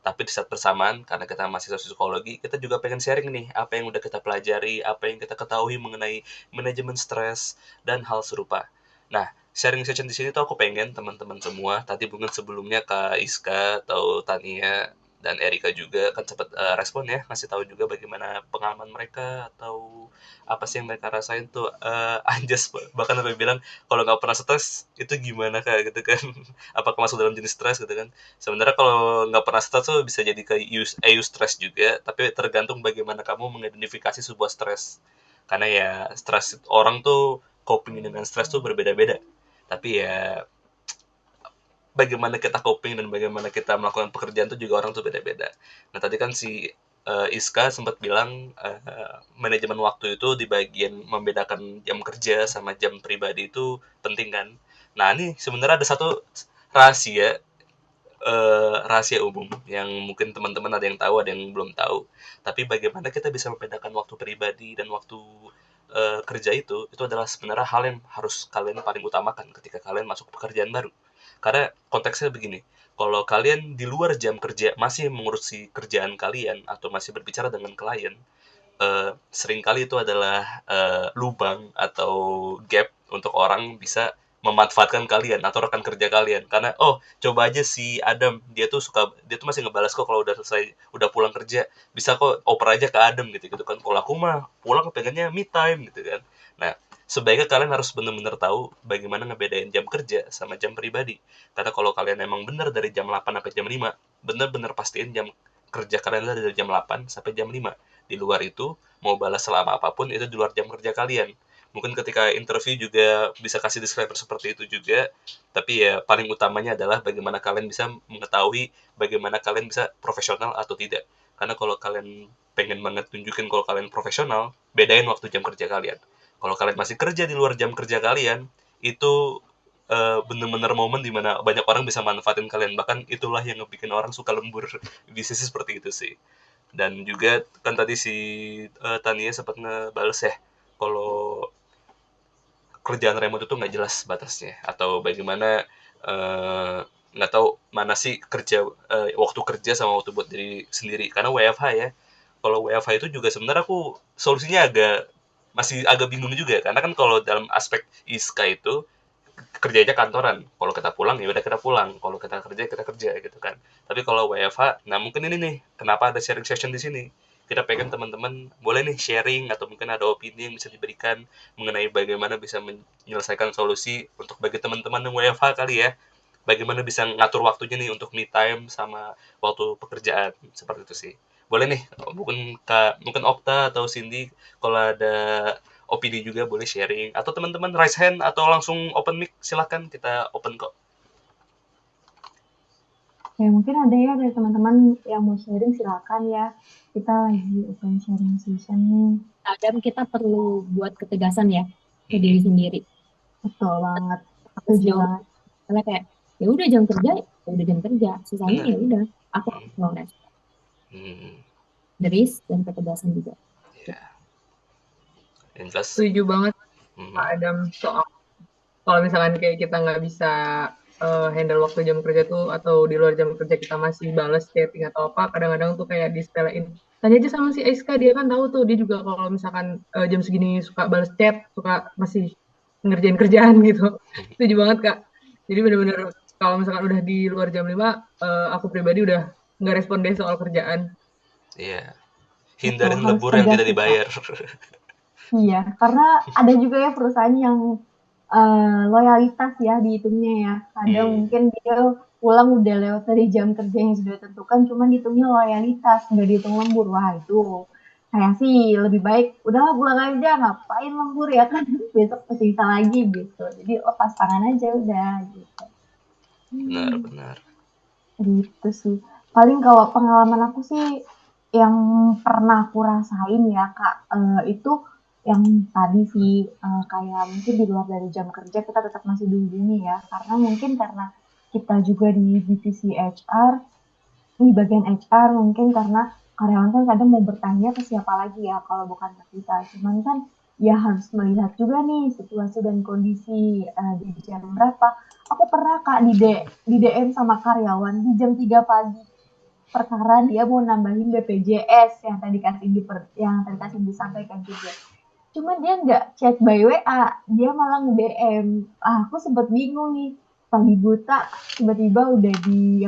Tapi di saat bersamaan, karena kita masih psikologi, kita juga pengen sharing nih apa yang udah kita pelajari, apa yang kita ketahui mengenai manajemen stres dan hal serupa. Nah, sharing session di sini tuh aku pengen teman-teman semua, tadi mungkin sebelumnya Kak Iska atau Tania dan Erika juga kan sempat respon ya, ngasih tahu juga bagaimana pengalaman mereka atau apa sih yang mereka rasain tuh, Anjas bahkan sampai bilang kalau nggak pernah stres itu gimana Kak gitu kan. Apakah masuk dalam jenis stres gitu kan. Sebenarnya kalau nggak pernah stres tuh bisa jadi ke eustress juga, tapi tergantung bagaimana kamu mengidentifikasi sebuah stres. Karena ya stres orang tuh coping dengan stres tuh berbeda-beda. Tapi ya bagaimana kita coping dan bagaimana kita melakukan pekerjaan itu juga orang tuh beda-beda. Nah tadi kan si Iska sempat bilang manajemen waktu itu di bagian membedakan jam kerja sama jam pribadi itu penting kan. Nah ini sebenarnya ada satu rahasia rahasia umum yang mungkin teman-teman ada yang tahu ada yang belum tahu. Tapi bagaimana kita bisa membedakan waktu pribadi dan waktu kerja itu adalah sebenarnya hal yang harus kalian paling utamakan ketika kalian masuk pekerjaan baru. Karena konteksnya begini, kalau kalian di luar jam kerja masih mengurusi kerjaan kalian atau masih berbicara dengan klien, seringkali itu adalah lubang atau gap untuk orang bisa memanfaatkan kalian atau rekan kerja kalian karena oh coba aja si Adam dia tuh masih ngebalas kok kalau udah selesai udah pulang kerja bisa kok oper aja ke Adam gitu gitu kan kalau aku mah pulang pengennya me time gitu kan. Nah sebaiknya kalian harus benar-benar tahu bagaimana ngebedain jam kerja sama jam pribadi karena kalau kalian emang benar dari jam 8 sampai jam 5 benar-benar pastiin jam kerja kalian adalah dari jam 8 sampai jam 5. Di luar itu mau balas selama apapun itu di luar jam kerja kalian. Mungkin ketika interview juga bisa kasih disclaimer seperti itu juga, tapi ya paling utamanya adalah bagaimana kalian bisa mengetahui bagaimana kalian bisa profesional atau tidak. Karena kalau kalian pengen banget tunjukin kalau kalian profesional, bedain waktu jam kerja kalian. Kalau kalian masih kerja di luar jam kerja kalian, itu bener-bener momen dimana banyak orang bisa manfaatin kalian. Bahkan itulah yang ngebikin orang suka lembur. Bisnis seperti itu sih. Dan juga kan tadi si Tania sempat ngebales ya kalau kerjaan remote itu nggak jelas batasnya atau bagaimana eh, nggak tahu mana sih waktu kerja sama waktu buat diri sendiri karena WFH ya. Kalau WFH itu juga sebenarnya aku solusinya masih agak bingung juga karena kan kalau dalam aspek ISKA itu kerjanya kantoran. Kalau kita pulang ya udah kita pulang. Kalau kita kerja gitu kan. Tapi kalau WFH, nah mungkin ini nih kenapa ada sharing session di sini. Kita pengen teman-teman boleh nih sharing atau mungkin ada opini yang bisa diberikan mengenai bagaimana bisa menyelesaikan solusi untuk bagi teman-teman yang WFH kali ya. Bagaimana bisa ngatur waktunya nih untuk me time sama waktu pekerjaan seperti itu sih. Boleh nih, mungkin Okta atau Cindy kalau ada opini juga boleh sharing atau teman-teman raise hand atau langsung open mic silakan kita open kok. Ya, mungkin ada ya dari teman-teman yang mau sharing silakan ya. Kita lagi open sharing session nih. Adam kita perlu buat ketegasan ya ke Mm-mm. diri sendiri. Betul banget. Setuju sejauh banget. karena kayak ya udah jam kerja, ya udah jam kerja, sisanya Bener. ya udah aku Hmm. mau respon. Hmm. The dan ketegasan juga. Ya. Yang jelas. Setuju banget Hmm. Kak Adam soal kalau misalkan kayak kita nggak bisa handle waktu jam kerja tuh atau di luar jam kerja kita masih bales chatting atau apa, kadang-kadang tuh kayak disepelein. Tanya aja sama si Aiska, dia kan tahu tuh, dia juga kalau misalkan jam segini suka bales chat, suka masih ngerjain kerjaan gitu. Setuju banget Kak. Jadi bener-bener kalau misalkan udah di luar jam 5, aku pribadi udah nggak respon deh soal kerjaan. Iya. Betul, Hindarin harus lembur yang tegas tidak sih, Kak. dibayar. Iya, karena ada juga ya perusahaan yang loyalitas ya dihitungnya ya. Kadang mungkin dia pulang udah lewat dari jam kerja yang sudah ditentukan, cuman dihitungnya loyalitas, nggak dihitung lembur. Wah itu saya sih lebih baik udahlah pulang aja, ngapain lembur ya kan besok masih bisa lagi gitu. Jadi lepas tangan aja udah gitu. Benar. Gitu sih. Paling kalau pengalaman aku sih yang pernah aku rasain ya Kak, itu yang tadi sih kayak mungkin di luar dari jam kerja kita tetap masih dihubungi ya, karena mungkin karena kita juga di divisi HR, di bagian HR mungkin karena karyawan kan kadang mau bertanya ke siapa lagi ya kalau bukan ke kita. Cuman kan ya harus melihat juga nih situasi dan kondisi di jam berapa. Aku pernah Kak di DM sama karyawan di jam 3 pagi perkara dia mau nambahin BPJS yang tadi kasih disampaikan juga. Cuman dia nggak chat by WA, dia malah nge-DM. Aku sempet bingung nih, pagi buta tiba-tiba udah di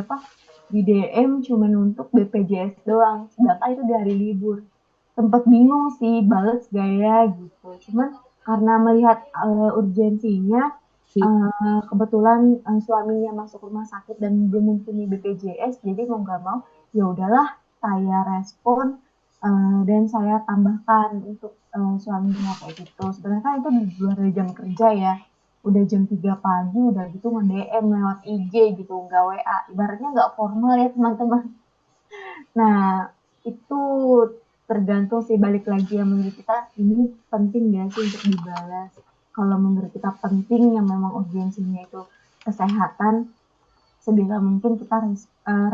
DM cuman untuk BPJS doang, sedangkan itu di hari libur. Sempet bingung sih, bales gaya gitu. Cuman karena melihat urgensinya, kebetulan suaminya masuk rumah sakit dan belum mempunyai BPJS, jadi mau nggak mau ya udahlah saya respon dan saya tambahkan untuk suaminya kayak gitu. Sebenarnya kan itu di luar dari jam kerja ya. Udah jam 3 pagi, udah gitu nge-DM lewat IG gitu, nggak WA. Ibaratnya nggak formal ya teman-teman. Nah, itu tergantung sih balik lagi yang menurut kita ini penting gak sih untuk dibalas. Kalau menurut kita penting yang memang urgensinya itu kesehatan, sebisa mungkin kita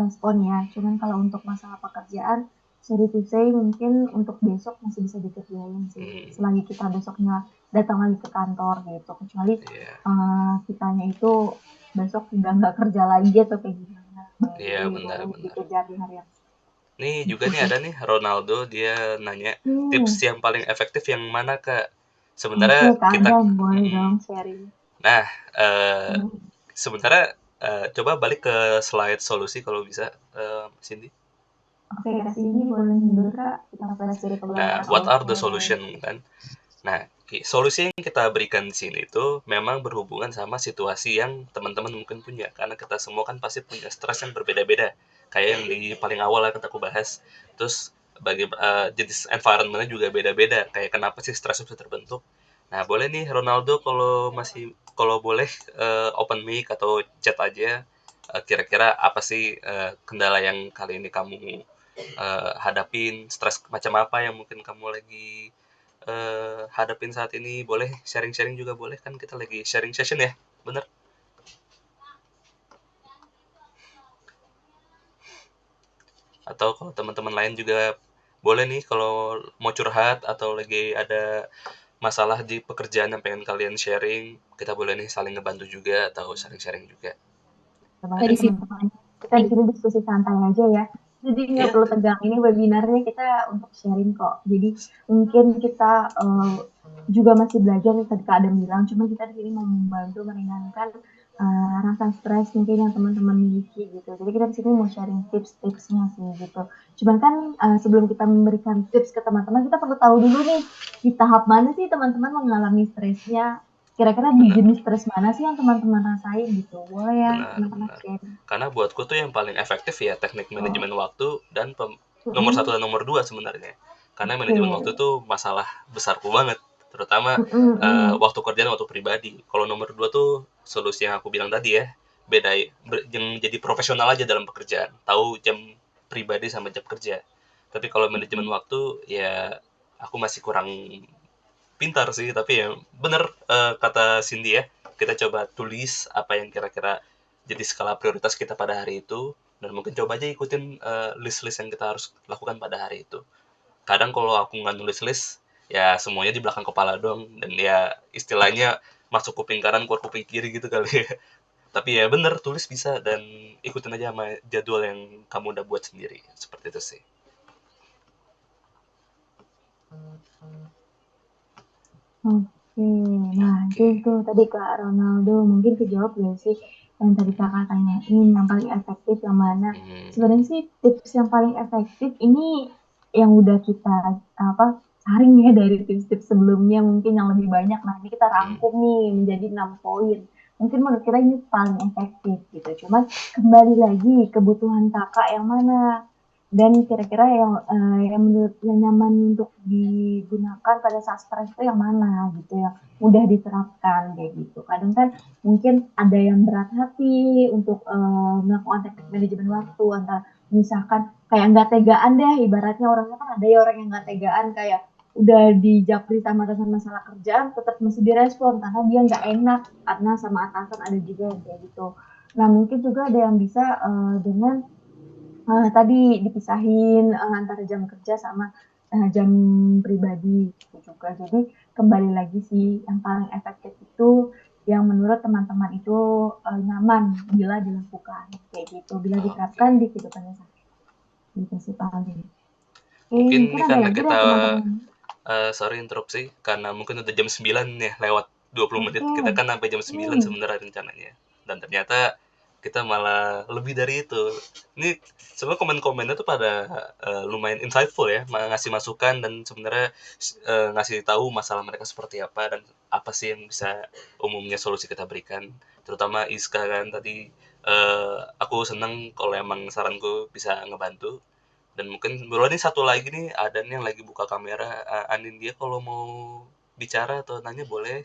respon ya. Cuman kalau untuk masalah pekerjaan, sorry to say mungkin untuk besok masih bisa dikerjain sih. Selagi kita besoknya datang lagi ke kantor gitu. Kecuali kitanya itu besok udah nggak kerja lagi atau kayak gimana. Iya, Baru benar. dikejar di hari yang Nih juga nih gitu. ada nih Ronaldo, dia nanya tips yang paling efektif yang mana Kak? Oke, Sebenarnya Kak kita Adam, boleh dong sharing. Nah, sementara coba balik ke slide solusi kalau bisa, Cindy. Oke, Kak Cindy boleh mundur Kak. Kita flashback ke Nah, belakang. what are the Oke. solution kan? Nah, solusi yang kita berikan di sini itu memang berhubungan sama situasi yang teman-teman mungkin punya, karena kita semua kan pasti punya stres yang berbeda-beda. Kayak yang di paling awal yang aku bahas. Terus jenis environment-nya juga beda-beda. Kayak kenapa sih stres bisa terbentuk? Nah, boleh nih Ronaldo kalau boleh open mic atau chat aja. Kira-kira apa sih kendala yang kali ini kamu hadapin, stres macam apa yang mungkin kamu lagi hadapin saat ini. Boleh sharing-sharing juga boleh, kan kita lagi sharing session ya, bener? Atau kalau teman-teman lain juga boleh nih kalau mau curhat atau lagi ada masalah di pekerjaan yang pengen kalian sharing, kita boleh nih saling ngebantu juga atau sharing-sharing juga. Ada teman-teman. Kita di sini diskusi santai aja ya. Jadi nggak perlu tegang. Ini webinarnya kita untuk sharing kok. Jadi mungkin kita juga masih belajar tadi Kak Adam bilang. Cuma kita di sini mau membantu meringankan rasa stres mungkin yang teman-teman miliki gitu. Jadi kita di sini mau sharing tips-tipsnya sih gitu. Cuman kan sebelum kita memberikan tips ke teman-teman, kita perlu tahu dulu nih di tahap mana sih teman-teman mengalami stresnya. Kira-kira di jenis stres mana sih yang teman-teman rasain gitu. Boleh ya teman-teman sharing. Karena buatku tuh yang paling efektif ya teknik manajemen waktu dan nomor 1 dan nomor 2 sebenarnya. Karena manajemen waktu itu masalah besarku banget, terutama waktu kerja dan waktu pribadi. Kalau nomor 2 tuh solusi yang aku bilang tadi ya, beda yang jadi profesional aja dalam pekerjaan, tahu jam pribadi sama jam kerja. Tapi kalau manajemen waktu ya aku masih kurang pintar sih, tapi ya bener kata Cindy ya, kita coba tulis apa yang kira-kira jadi skala prioritas kita pada hari itu, dan mungkin coba aja ikutin list-list yang kita harus lakukan pada hari itu. Kadang kalau aku nggak nulis list, ya semuanya di belakang kepala doang, dan ya istilahnya masuk kuping kanan keluar kuping kiri gitu kali ya. Tapi ya bener, tulis bisa, dan ikutin aja sama jadwal yang kamu udah buat sendiri, seperti itu sih. Oke, nah itu tadi Kak Ronaldo mungkin kejawab gak sih yang tadi Kakak tanyain yang paling efektif yang mana? Sebenarnya sih tips yang paling efektif ini yang udah kita saring ya dari tips-tips sebelumnya mungkin yang lebih banyak. Nah ini kita rangkum nih menjadi 6 poin. Mungkin menurut kita ini paling efektif gitu. Cuman kembali lagi kebutuhan kakak yang mana dan kira-kira yang menurut yang nyaman untuk digunakan pada saat stres itu yang mana gitu yang mudah diterapkan kayak gitu. Kadang kan mungkin ada yang berat hati untuk melakukan teknik manajemen waktu antara misalkan kayak nggak tegaan deh ibaratnya orangnya kan ada ya orang yang nggak tegaan kayak udah dijapri sama atasan masalah kerjaan tetap mesti direspon karena dia nggak enak karena sama atasan ada juga yang kayak gitu. Nah mungkin juga ada yang bisa dengan tadi dipisahin antara jam kerja sama jam pribadi gitu juga. Jadi kembali lagi sih yang paling efektif itu yang menurut teman-teman itu nyaman bila dilakukan kayak gitu, bila diterapkan di kehidupan sehari-hari. Gitu sih paling. Mungkin Mungkin ini ada karena lagi deh kita teman-teman. sorry interupsi, karena mungkin udah jam 9 ya, lewat 20 menit. Kita kan sampai jam 9 sebenarnya rencananya. Dan ternyata kita malah lebih dari itu. Ini sebenarnya komen-komennya tuh pada lumayan insightful ya, ngasih masukan dan sebenarnya ngasih tahu masalah mereka seperti apa dan apa sih yang bisa umumnya solusi kita berikan. Terutama Iska kan tadi, aku seneng kalau emang saranku bisa ngebantu. Dan mungkin baru ini satu lagi nih, ada nih yang lagi buka kamera, Anin, dia kalau mau bicara atau nanya boleh,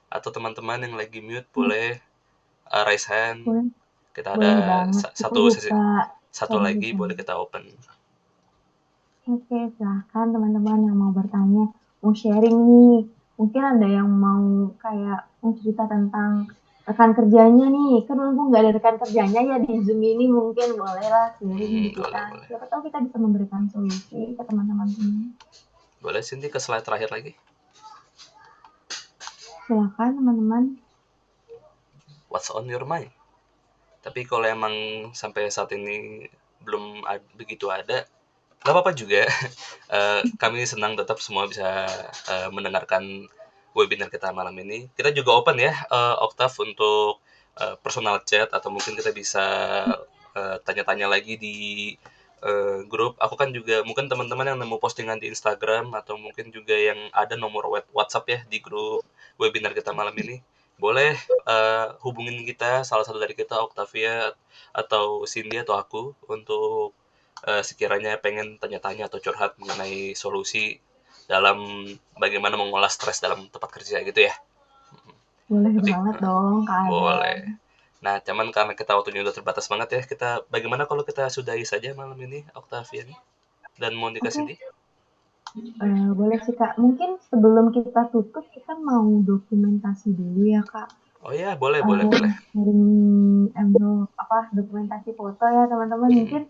atau teman-teman yang lagi mute boleh raise hand. Boleh, Kita boleh ada banget. Kita satu sesi, buka satu share lagi juga. boleh kita open. Oke, silahkan teman-teman yang mau bertanya, mau sharing nih. Mungkin ada yang mau kayak mau cerita tentang rekan kerjanya nih. Kan mumpung nggak ada rekan kerjanya ya di Zoom ini mungkin bolehlah sharing di kita. Boleh. Siapa tahu kita bisa memberikan solusi ke teman-teman semua. Boleh Cindy ke slide terakhir lagi. Silahkan teman-teman. What's on your mind? Tapi kalau emang sampai saat ini belum begitu ada, nggak apa-apa juga. Kami senang tetap semua bisa mendengarkan webinar kita malam ini. Kita juga open ya, Octav, untuk personal chat, atau mungkin kita bisa tanya-tanya lagi di grup. Aku kan juga, mungkin teman-teman yang nemu postingan di Instagram, atau mungkin juga yang ada nomor WhatsApp ya di grup webinar kita malam ini, boleh hubungin kita, salah satu dari kita, Octavia atau Cindy atau aku, untuk sekiranya pengen tanya-tanya atau curhat mengenai solusi dalam bagaimana mengolah stres dalam tempat kerja gitu ya. Boleh Tapi banget dong, Kak Adam. boleh. Nah, cuman karena kita waktunya udah terbatas banget ya, kita bagaimana kalau kita sudahi saja malam ini, Octavia nih dan Monica Cindy? Boleh sih Kak. Mungkin sebelum kita tutup, kita mau dokumentasi dulu ya Kak. Oh ya, boleh. Dokumentasi foto ya teman-teman. Mungkin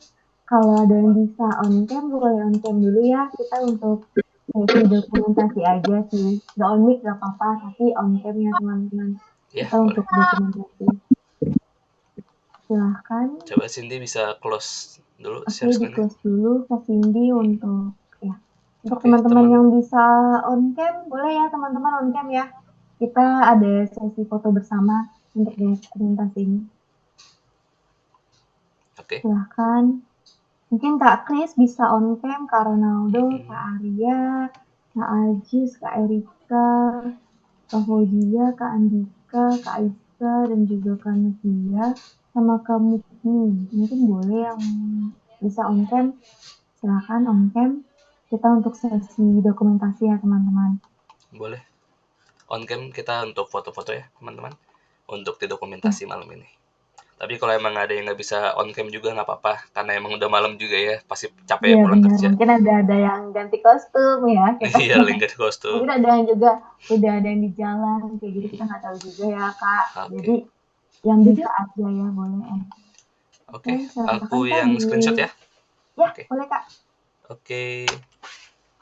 kalau ada yang bisa on cam boleh on cam dulu ya. Kita untuk sesi dokumentasi aja sih. Nggak on mic nggak apa-apa, tapi on cam ya teman-teman. Ya, Kita boleh. untuk dokumentasi. Silahkan. Coba Cindy bisa close dulu Oke, share di screen-nya. close dulu ke Cindy untuk ya. Untuk Oke, teman-teman teman. yang bisa on cam, boleh ya teman-teman on cam ya. Kita ada sesi foto bersama untuk dokumentasi ini. Oke. Silahkan. Mungkin Kak Kris bisa on cam, Kak Ronaldo, Kak Arya, Kak Ajis, Kak Erika, Kak Fojia, Kak Andika, Kak Aiska, dan juga Kak Nufia, sama Kak Mukni. Mungkin boleh yang bisa on cam, silahkan on cam. Kita untuk sesi dokumentasi ya teman-teman. Boleh. On cam kita untuk foto-foto ya teman-teman, untuk di dokumentasi malam ini. Tapi kalau emang ada yang nggak bisa on cam juga nggak apa-apa, karena emang udah malam juga ya, pasti capek ya Iya pulang benar, kerja. mungkin ada yang ganti kostum ya kita. Iya, lingkar kostum. Mungkin ada yang juga udah ada yang di jalan kayak gitu, kita nggak tahu juga ya Kak. Jadi Oke, yang bisa aja ya boleh. oke, Silakan aku Kak yang screenshot ya. Ya, Oke, boleh Kak. oke,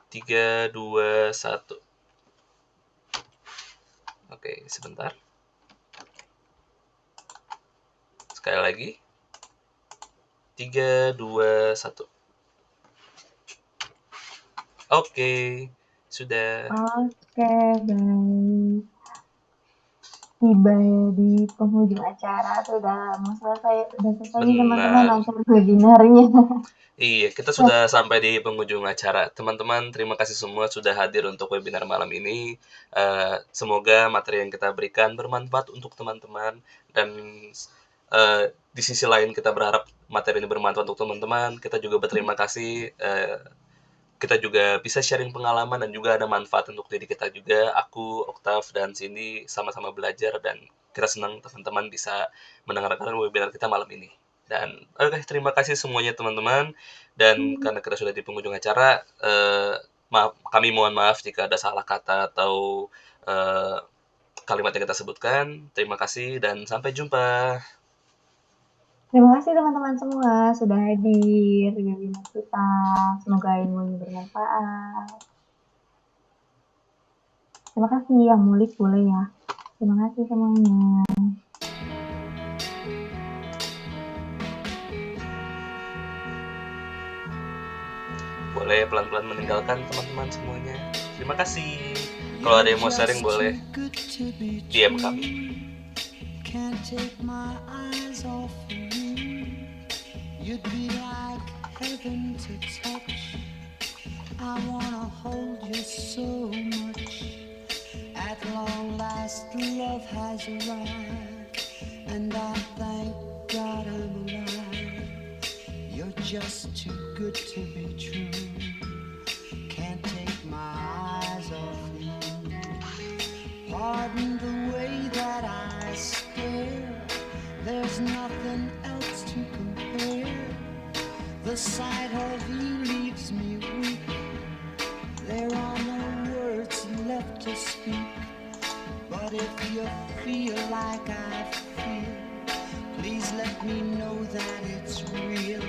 3, 2, 1. Oke, sebentar. Sekali lagi. 3, 2, 1. Oke, sudah. Oke, baik. Tiba di penghujung acara, sudah mau selesai, udah selesai nih teman-teman Benar. acara webinarnya. Iya, kita sudah sampai di penghujung acara. Teman-teman, terima kasih semua sudah hadir untuk webinar malam ini. Semoga materi yang kita berikan bermanfaat untuk teman-teman. Dan di sisi lain kita berharap materi ini bermanfaat untuk teman-teman. Kita juga berterima kasih. Kita juga bisa sharing pengalaman dan juga ada manfaat untuk diri kita juga. Aku, Oktav, dan Cindy sama-sama belajar dan kita senang teman-teman bisa mendengarkan webinar kita malam ini. Dan oke, terima kasih semuanya teman-teman. Dan karena kita sudah di penghujung acara, kami mohon maaf jika ada salah kata atau kalimat yang kita sebutkan. Terima kasih dan sampai jumpa. Terima kasih teman-teman semua sudah hadir di webinar kita. Semoga ilmunya bermanfaat. Terima kasih yang mulik boleh ya. Terima kasih semuanya. Boleh pelan-pelan meninggalkan teman-teman semuanya. Terima kasih. Kalau ada yang mau sharing boleh DM kami. Can't take my eyes off of you. You'd be like heaven to touch. I wanna hold you so much. At long last, love has arrived, and I thank God I'm alive. You're just too good to be true. Can't take my eyes off you. Pardon the way that I stare. There's nothing else to compare. The sight of you leaves me weak. There are no words left to speak. But if you feel like I feel, please let me know that it's real.